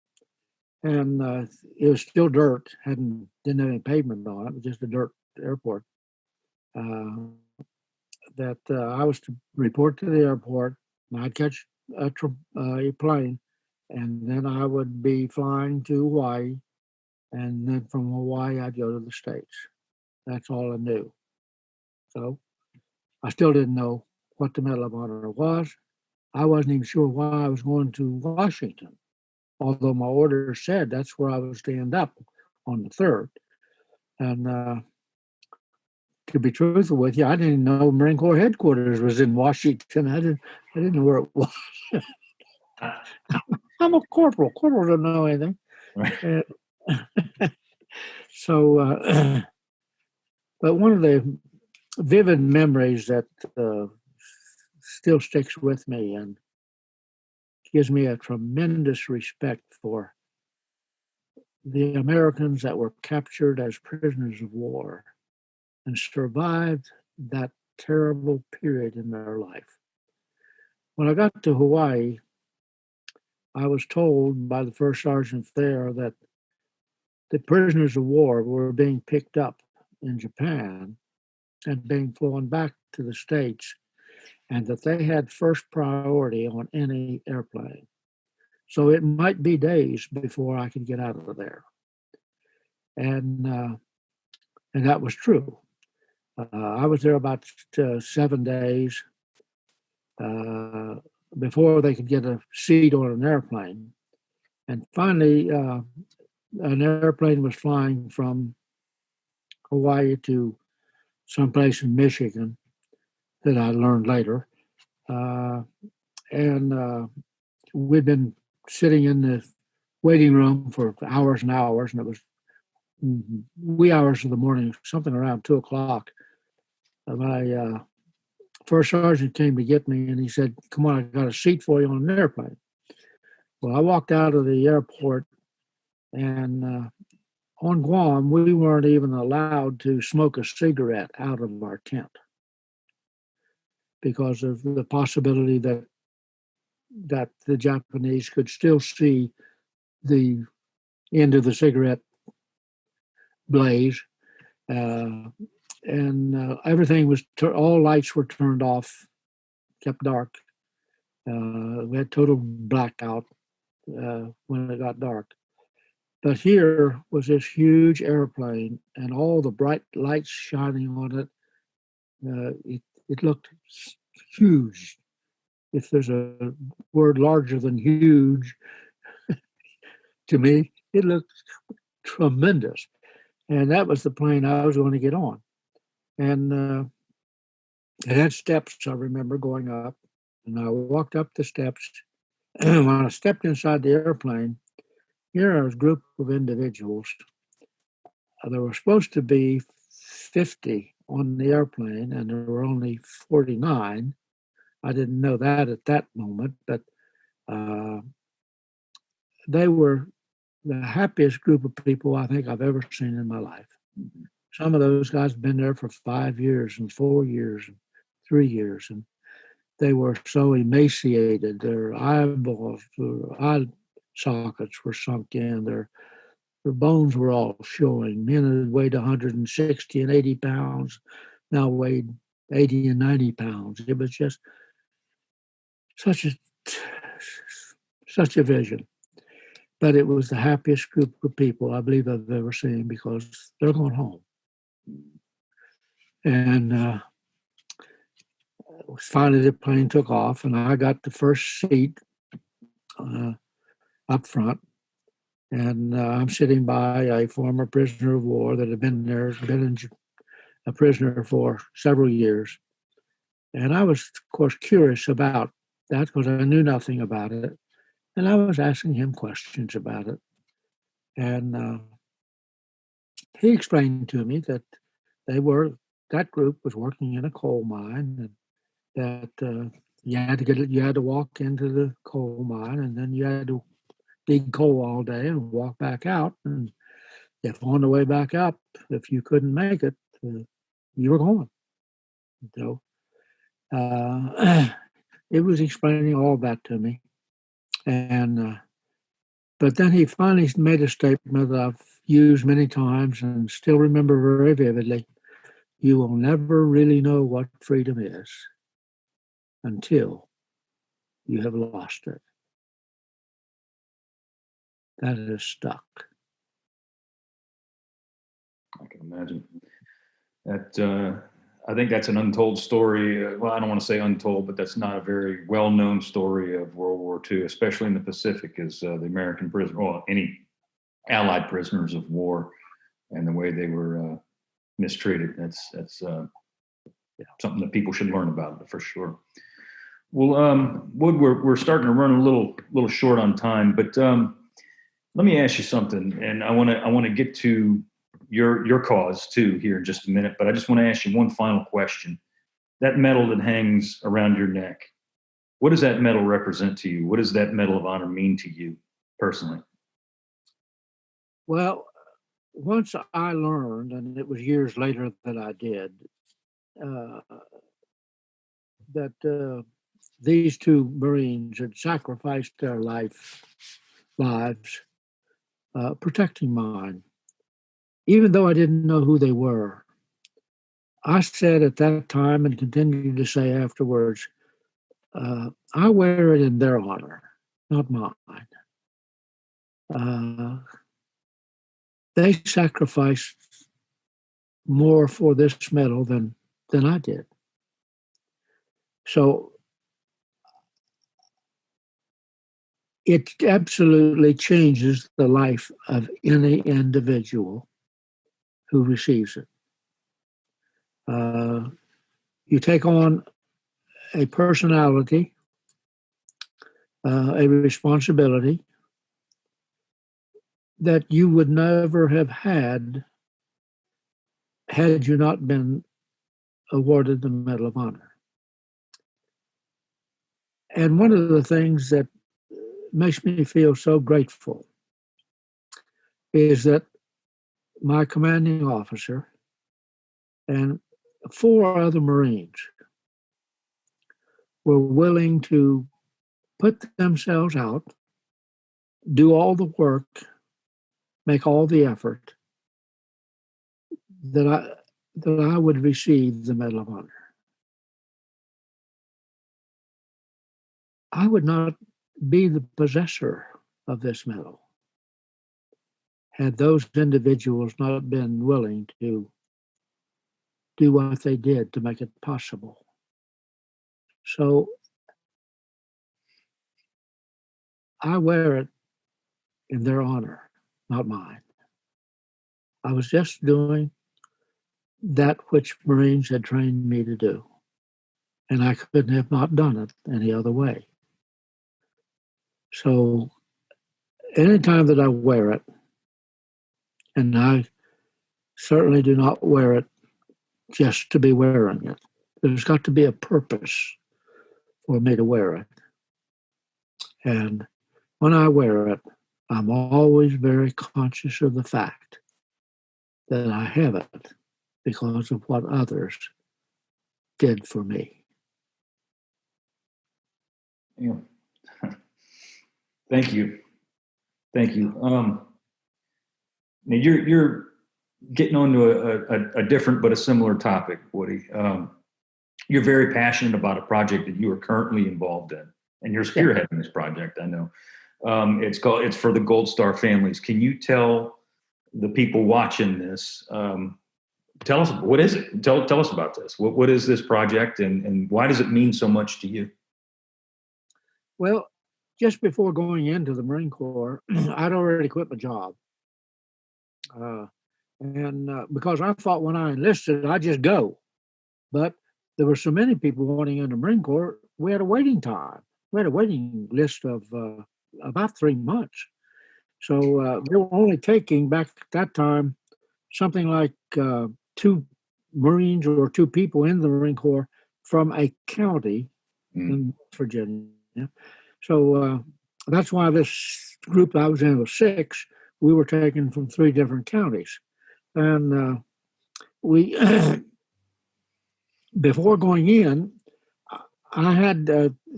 And it was still dirt, didn't have any pavement on it, just a dirt airport. That I was to report to the airport, and I'd catch a plane, and then I would be flying to Hawaii, and then from Hawaii I'd go to the States. That's all I knew. So I still didn't know what the Medal of Honor was. I wasn't even sure why I was going to Washington, although my order said that's where I was to end up on the 3rd. And to be truthful with you, I didn't know Marine Corps headquarters was in Washington. I didn't know where it was. I'm a corporal. Corporals don't know anything. Right. So, but one of the vivid memories that still sticks with me and gives me a tremendous respect for the Americans that were captured as prisoners of war and survived that terrible period in their life. When I got to Hawaii, I was told by the first sergeant there that the prisoners of war were being picked up in Japan and being flown back to the States, and that they had first priority on any airplane. So it might be days before I could get out of there. And that was true. I was there about 7 days before they could get a seat on an airplane. And finally, an airplane was flying from Hawaii to someplace in Michigan that I learned later. And we'd been sitting in the waiting room for hours and hours, and it was wee hours of the morning, something around 2 o'clock. My first sergeant came to get me, and he said, "Come on, I got a seat for you on an airplane." Well, I walked out of the airport, and on Guam, we weren't even allowed to smoke a cigarette out of our tent because of the possibility that the Japanese could still see the end of the cigarette blaze. And everything was, all lights were turned off, kept dark. We had total blackout when it got dark. But here was this huge airplane and all the bright lights shining on it. It looked huge. If there's a word larger than huge, to me, it looked tremendous. And that was the plane I was going to get on. And it had steps, I remember going up. And I walked up the steps. When I stepped inside the airplane, here was a group of individuals. There were supposed to be 50 on the airplane, and there were only 49. I didn't know that at that moment, but they were the happiest group of people I think I've ever seen in my life. Some of those guys have been there for 5 years and 4 years and 3 years, and they were so emaciated. Their eyeballs, their eye sockets were sunk in. Their bones were all showing. Men who weighed 160 and 80 pounds now weighed 80 and 90 pounds. It was just such a vision. But it was the happiest group of people I believe I've ever seen because they're going home. And finally the plane took off, and I got the first seat up front. And I'm sitting by a former prisoner of war that had been a prisoner for several years. And I was, of course, curious about that because I knew nothing about it. And I was asking him questions about it. And he explained to me that that group was working in a coal mine, and that you had to walk into the coal mine, and then you had to dig coal all day and walk back out. And if on the way back up, if you couldn't make it, you were gone. So it was explaining all that to me. And but then he finally made a statement that I've used many times and still remember very vividly. You will never really know what freedom is until you have lost it. That is stuck. I can imagine that. I think that's an untold story. Well, I don't want to say untold, but that's not a very well-known story of World War II, especially in the Pacific, as the American prisoners, well, any Allied prisoners of war, and the way they were mistreated. That's something that people should learn about for sure. Well, Wood, we're starting to run a little short on time, but let me ask you something, and I want to get to your cause too here in just a minute, but I just want to ask you one final question. That medal that hangs around your neck, what does that medal represent to you? What does that Medal of Honor mean to you personally? Well, once I learned, and it was years later that I did, that these two Marines had sacrificed their lives protecting mine, even though I didn't know who they were. I said at that time and continued to say afterwards, I wear it in their honor, not mine. They sacrificed more for this medal than I did. So it absolutely changes the life of any individual who receives it. You take on a personality, a responsibility that you would never have had you not been awarded the Medal of Honor. And one of the things that makes me feel so grateful is that my commanding officer and 4 other Marines were willing to put themselves out, do all the work, make all the effort that I would receive the Medal of Honor. I would not be the possessor of this medal had those individuals not been willing to do what they did to make it possible. So I wear it in their honor, not mine. I was just doing that which Marines had trained me to do, and I couldn't have not done it any other way. So anytime that I wear it, and I certainly do not wear it just to be wearing it, there's got to be a purpose for me to wear it. And when I wear it, I'm always very conscious of the fact that I have it because of what others did for me. Yeah. Thank you. Now you're getting onto a different but a similar topic, Woody. You're very passionate about a project that you are currently involved in, and you're spearheading this project. I know. It's for the Gold Star families. Can you tell the people watching this? Tell us, what is it? Tell us about this. What is this project, and why does it mean so much to you? Well, just before going into the Marine Corps, I'd already quit my job. And because I thought when I enlisted, I'd just go. But there were so many people wanting in the Marine Corps, we had a waiting time. We had a waiting list of about 3 months. So they were only taking back at that time something like 2 Marines or 2 people in the Marine Corps from a county in Virginia. So that's why this group I was in was 6. We were taken from 3 different counties. And we, before going in, I had,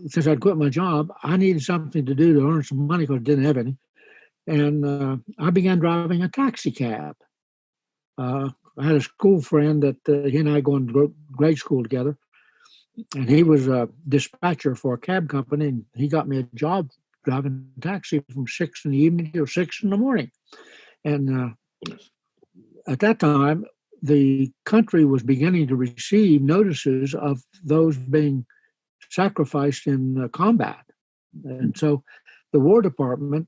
since I'd quit my job, I needed something to do to earn some money because I didn't have any. And I began driving a taxi cab. I had a school friend that he and I going to grade school together, and he was a dispatcher for a cab company, and he got me a job driving taxi from 6 in the evening till 6 in the morning. And at that time, the country was beginning to receive notices of those being sacrificed in combat. And so the War Department,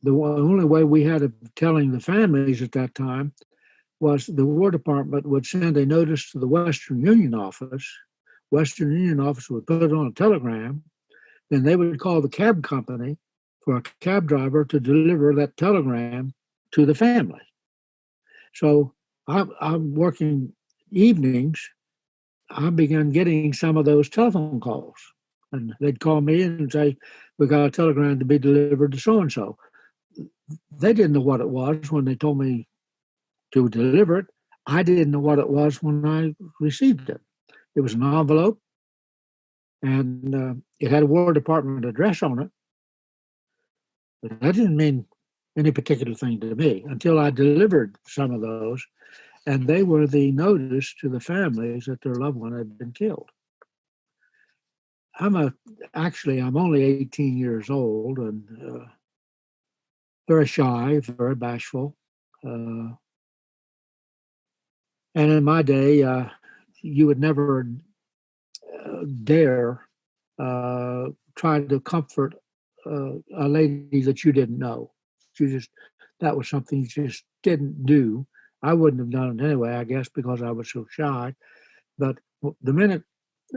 the only way we had of telling the families at that time was the War Department would send a notice to the Western Union office. Western Union office would put it on a telegram. Then they would call the cab company for a cab driver to deliver that telegram to the family. So I'm working evenings. I began getting some of those telephone calls. And they'd call me and say, we got a telegram to be delivered to so-and-so. They didn't know what it was when they told me to deliver it. I didn't know what it was when I received it. It was an envelope, and it had a War Department address on it. But that didn't mean any particular thing to me until I delivered some of those, and they were the notice to the families that their loved one had been killed. I'm only 18 years old and very shy, very bashful. And in my day, you would never dare try to comfort a lady that you didn't know. That was something you just didn't do. I wouldn't have done it anyway, I guess, because I was so shy. But the minute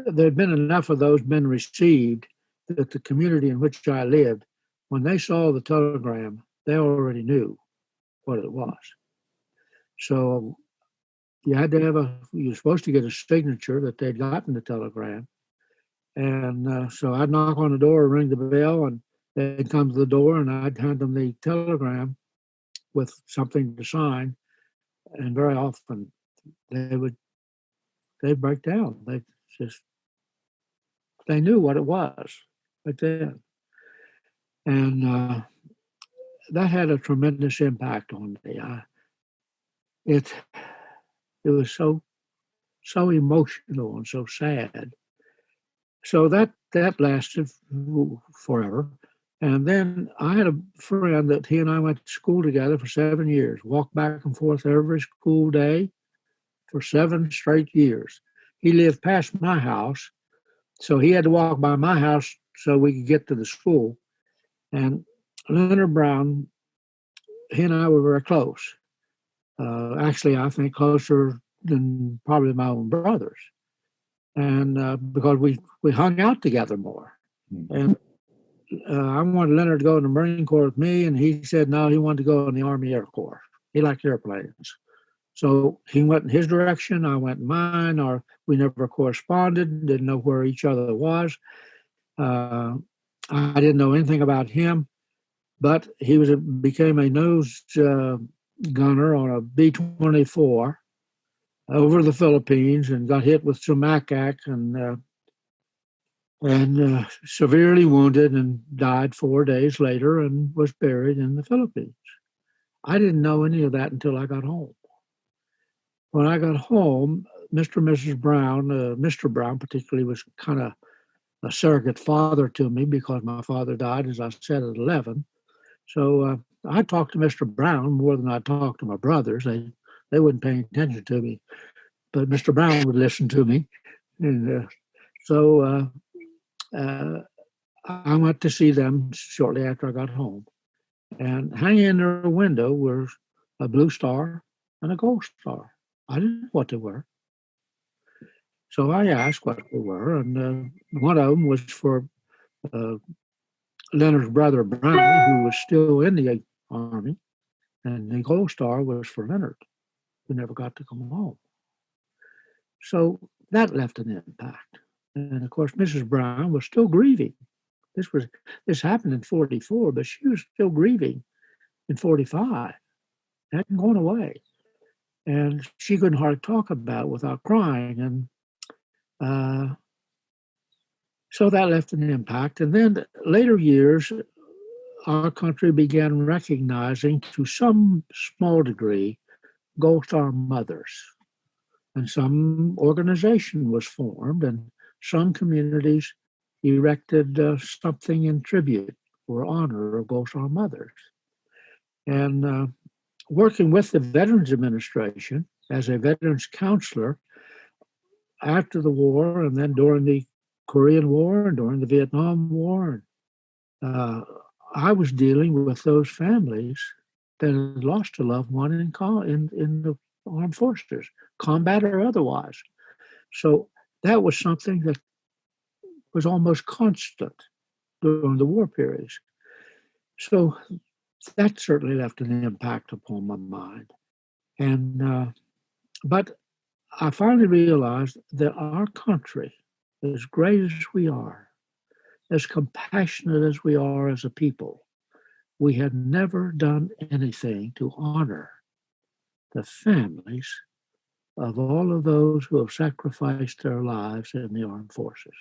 there'd been enough of those been received that the community in which I lived, when they saw the telegram, they already knew what it was. So you were supposed to get a signature that they'd gotten the telegram. And so I'd knock on the door, ring the bell, and they'd come to the door, and I'd hand them the telegram with something to sign. And very often they'd break down. They knew what it was right then. And that had a tremendous impact on me. It was so emotional and so sad. So that lasted forever. And then I had a friend that he and I went to school together for 7 years, walked back and forth every school day for 7 straight years. He lived past my house, so he had to walk by my house so we could get to the school. And Leonard Brown, he and I were very close. Actually, I think closer than probably my own brothers. And because we hung out together more. And I wanted Leonard to go in the Marine Corps with me, and he said no, he wanted to go in the Army Air Corps. He liked airplanes. So he went in his direction, I went in mine, or we never corresponded, didn't know where each other was. I didn't know anything about him, but he became a nose gunner on a B-24 over the Philippines and got hit with some MACAC and severely wounded and died 4 days later and was buried in the Philippines. I didn't know any of that until I got home. When I got home, Mr. and Mrs. Brown, Mr. Brown particularly, was kind of a surrogate father to me because my father died, as I said, at 11. So I talked to Mr. Brown more than I talked to my brothers. They wouldn't pay attention to me, but Mr. Brown would listen to me. And so I went to see them shortly after I got home. And hanging in their window were a blue star and a gold star. I didn't know what they were. So I asked what they were, and one of them was for uh, Leonard's brother Brownie, who was still in the Army, and the Gold Star was for Leonard, who never got to come home. So that left an impact. And of course, Mrs. Brown was still grieving. This happened in 44, but she was still grieving in 45. It hadn't gone away. And she couldn't hardly talk about it without crying. And so that left an impact. And then later years, our country began recognizing to some small degree Gold Star mothers. And some organization was formed, and some communities erected something in tribute or honor of Gold Star mothers. And working with the Veterans Administration as a veterans counselor after the war, and then during the Korean War and during the Vietnam War, I was dealing with those families that had lost a loved one in the armed forces, combat or otherwise. So that was something that was almost constant during the war periods. So that certainly left an impact upon my mind. And but I finally realized that our country, as great as we are, as compassionate as we are as a people, we had never done anything to honor the families of all of those who have sacrificed their lives in the armed forces.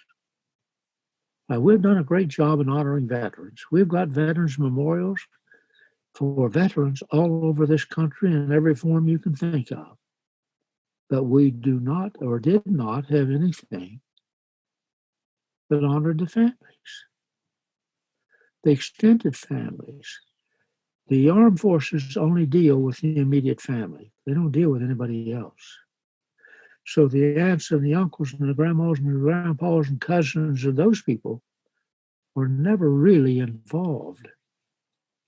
Now, we've done a great job in honoring veterans. We've got veterans memorials for veterans all over this country in every form you can think of. But we do not or did not have anything that honored the families, the extended families. The armed forces only deal with the immediate family. They don't deal with anybody else. So the aunts and the uncles and the grandmas and the grandpas and cousins and those people were never really involved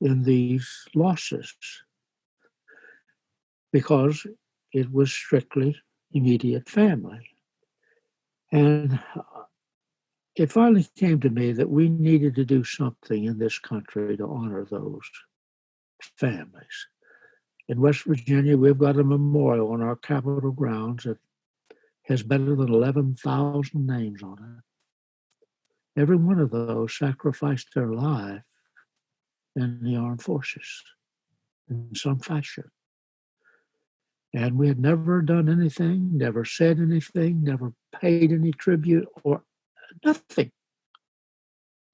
in these losses because it was strictly immediate family. And it finally came to me that we needed to do something in this country to honor those families. In West Virginia, we've got a memorial on our Capitol grounds that has better than 11,000 names on it. Every one of those sacrificed their life in the armed forces in some fashion. And we had never done anything, never said anything, never paid any tribute or nothing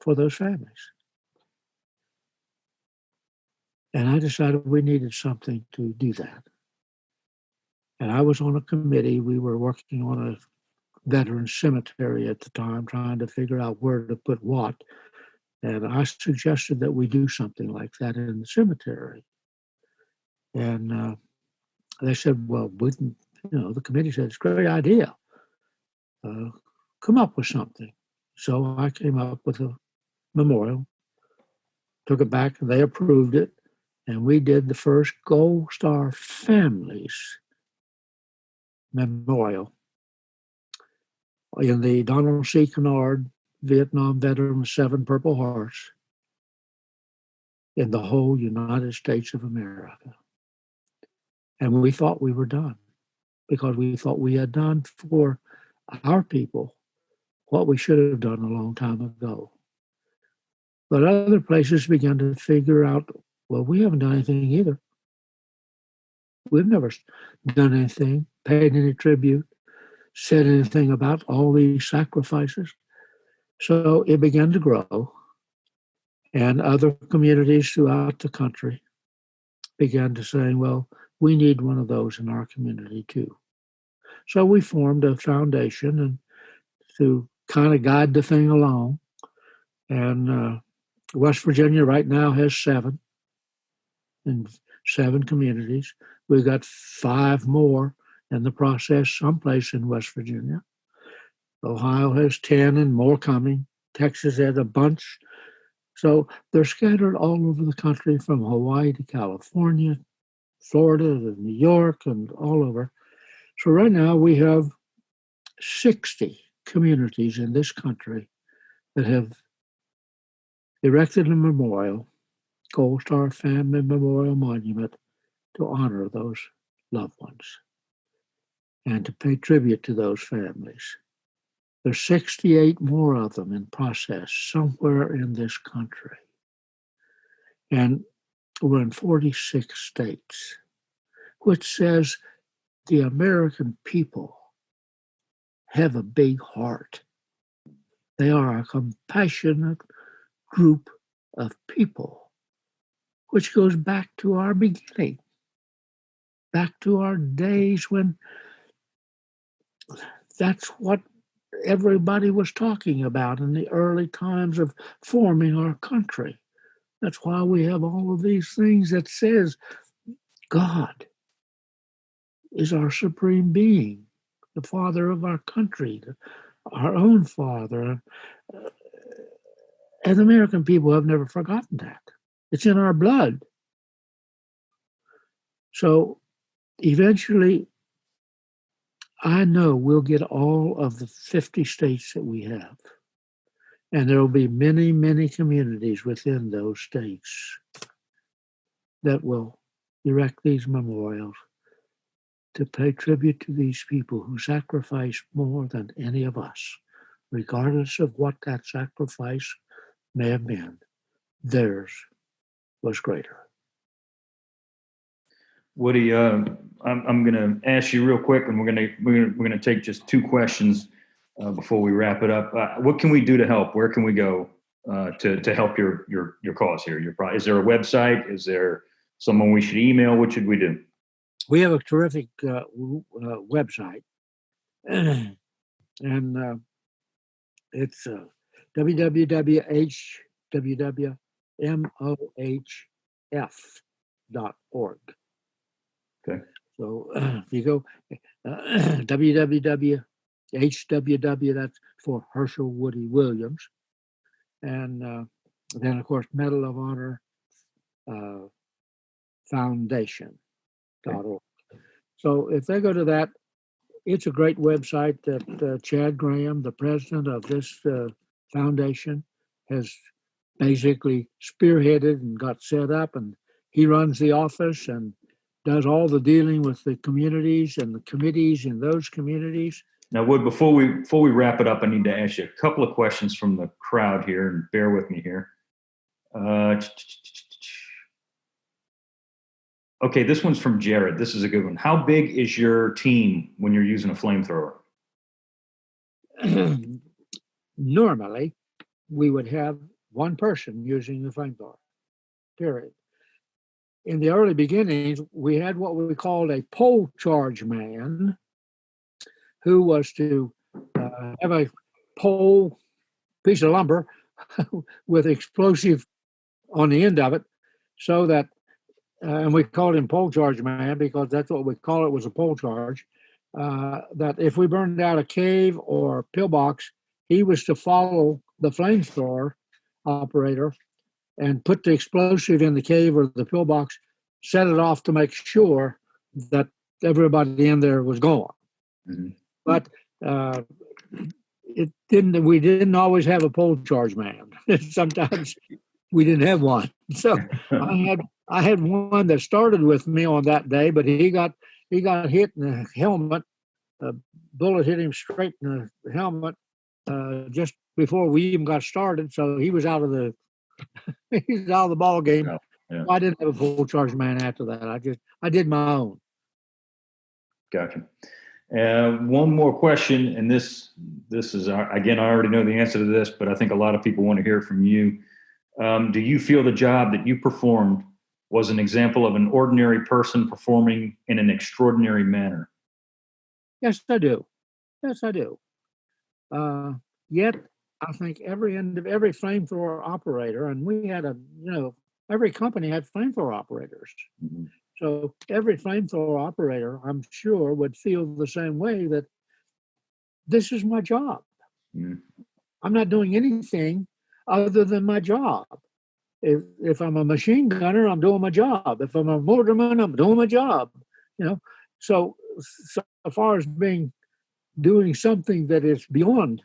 for those families. And I decided we needed something to do that. And I was on a committee. We were working on a veteran cemetery at the time, trying to figure out where to put what. And I suggested that we do something like that in the cemetery. And they said, well, the committee said, it's a great idea. Come up with something. So I came up with a memorial, took it back, and they approved it. And we did the first Gold Star Families Memorial in the Donald C. Kennard Vietnam Veteran 7 Purple Hearts in the whole United States of America. And we thought we were done because we thought we had done for our people what we should have done a long time ago. But other places began to figure out, well, we haven't done anything either. We've never done anything, paid any tribute, said anything about all these sacrifices. So it began to grow, and other communities throughout the country began to say, well, we need one of those in our community too. So we formed a foundation and to kind of guide the thing along. And West Virginia right now has 7 in 7 communities. We've got 5 more in the process someplace in West Virginia. Ohio has 10 and more coming. Texas has a bunch. So they're scattered all over the country from Hawaii to California, Florida to New York, and all over. So right now we have 60 communities in this country that have erected a memorial, Gold Star Family Memorial Monument, to honor those loved ones and to pay tribute to those families. There's 68 more of them in process somewhere in this country. And we're in 46 states, which says the American people have a big heart. They are a compassionate group of people, which goes back to our beginning, back to our days when that's what everybody was talking about in the early times of forming our country. That's why we have all of these things that says God is our supreme being, the father of our country, our own father. And American people have never forgotten that. It's in our blood. So eventually, I know we'll get all of the 50 states that we have. And there will be many, many communities within those states that will erect these memorials to pay tribute to these people who sacrificed more than any of us, regardless of what that sacrifice may have been. Theirs was greater. Woody, I'm going to ask you real quick, and we're going to take just two questions before we wrap it up. What can we do to help? Where can we go to help your cause here? Is there a website? Is there someone we should email? What should we do? We have a terrific website, and it's www.hwwmohf.org. Okay. So if you go www.hww, that's for Hershel Woody Williams, and then of course Medal of Honor Foundation.org. So if they go to that, it's a great website that Chad Graham, the president of this foundation, has basically spearheaded and got set up, and he runs the office and does all the dealing with the communities and the committees in those communities. Now, Wood, before we wrap it up, I need to ask you a couple of questions from the crowd here, and bear with me here. Okay, this one's from Jared. This is a good one. How big is your team when you're using a flamethrower? Normally, we would have one person using the flamethrower, period. In the early beginnings, we had what we called a pole charge man, who was to have a pole piece of lumber with explosive on the end of it, so that, and we called him pole charge man because that's what we call it, was a pole charge, that if we burned out a cave or pillbox, he was to follow the flamethrower operator and put the explosive in the cave or the pillbox, set it off to make sure that everybody in there was gone. Mm-hmm. But we didn't always have a pole charge man. Sometimes we didn't have one. So I had one that started with me on that day, but he got hit in the helmet. A bullet hit him straight in the helmet just before we even got started. So he was out of the ball game. Yeah. Yeah. I didn't have a pole charge man after that. I did my own. Gotcha. One more question, and this is again, I already know the answer to this, but I think a lot of people want to hear from you. Do you feel the job that you performed was an example of an ordinary person performing in an extraordinary manner? Yes, I do. Yes, I do. Yet, I think every flamethrower operator, and we had every company had flamethrower operators. Mm-hmm. So every flamethrower operator, I'm sure, would feel the same way, that this is my job. Mm-hmm. I'm not doing anything other than my job. If I'm a machine gunner, I'm doing my job. If I'm a mortarman, I'm doing my job. So as far as being doing something that is beyond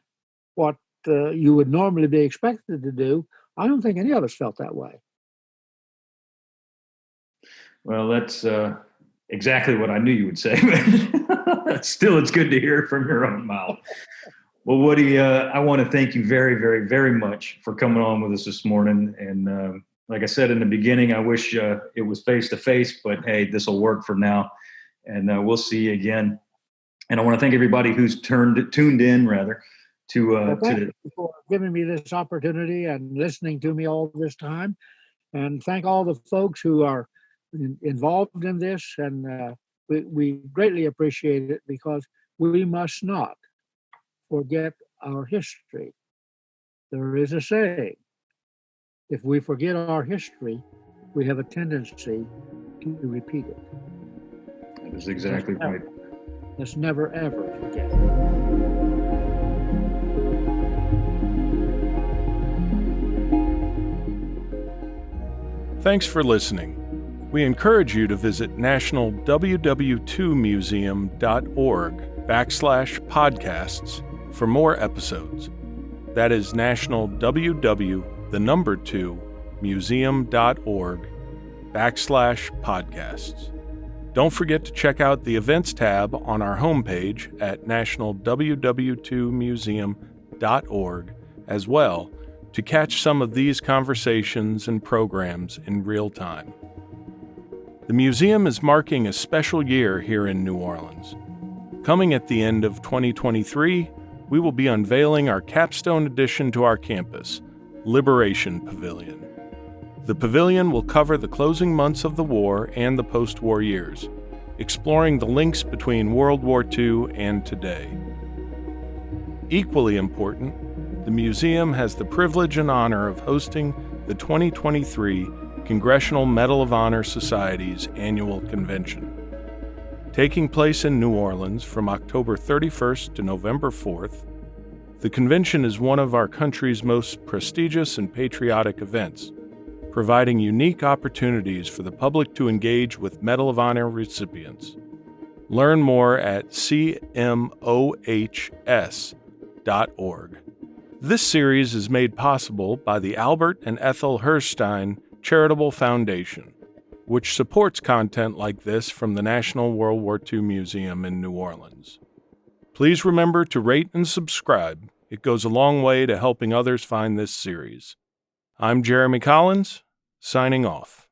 what you would normally be expected to do. I don't think any of us felt that way. Well, that's exactly what I knew you would say. But still, it's good to hear it from your own mouth. Well, Woody, I want to thank you very, very, very much for coming on with us this morning. And like I said in the beginning, I wish it was face-to-face, but hey, this will work for now. And we'll see you again. And I want to thank everybody who's tuned in, Thank you for giving me this opportunity and listening to me all this time. And thank all the folks who are involved in this. And we greatly appreciate it, because we must not forget our history. There is a saying, if we forget our history, we have a tendency to repeat it. That is exactly right. Let's never, ever forget. Thanks for listening. We encourage you to visit nationalww2museum.org/podcasts for more episodes. That is nationalww2museum.org/podcasts. Don't forget to check out the events tab on our homepage at nationalww2museum.org as well, to catch some of these conversations and programs in real time. The museum is marking a special year here in New Orleans. Coming at the end of 2023, we will be unveiling our capstone addition to our campus, Liberation Pavilion. The pavilion will cover the closing months of the war and the post-war years, exploring the links between World War II and today. Equally important, the museum has the privilege and honor of hosting the 2023 Congressional Medal of Honor Society's annual convention. Taking place in New Orleans from October 31st to November 4th, the convention is one of our country's most prestigious and patriotic events, providing unique opportunities for the public to engage with Medal of Honor recipients. Learn more at cmohs.org. This series is made possible by the Albert and Ethel Hershel Charitable Foundation, which supports content like this from the National World War II Museum in New Orleans. Please remember to rate and subscribe. It goes a long way to helping others find this series. I'm Jeremy Collins, signing off.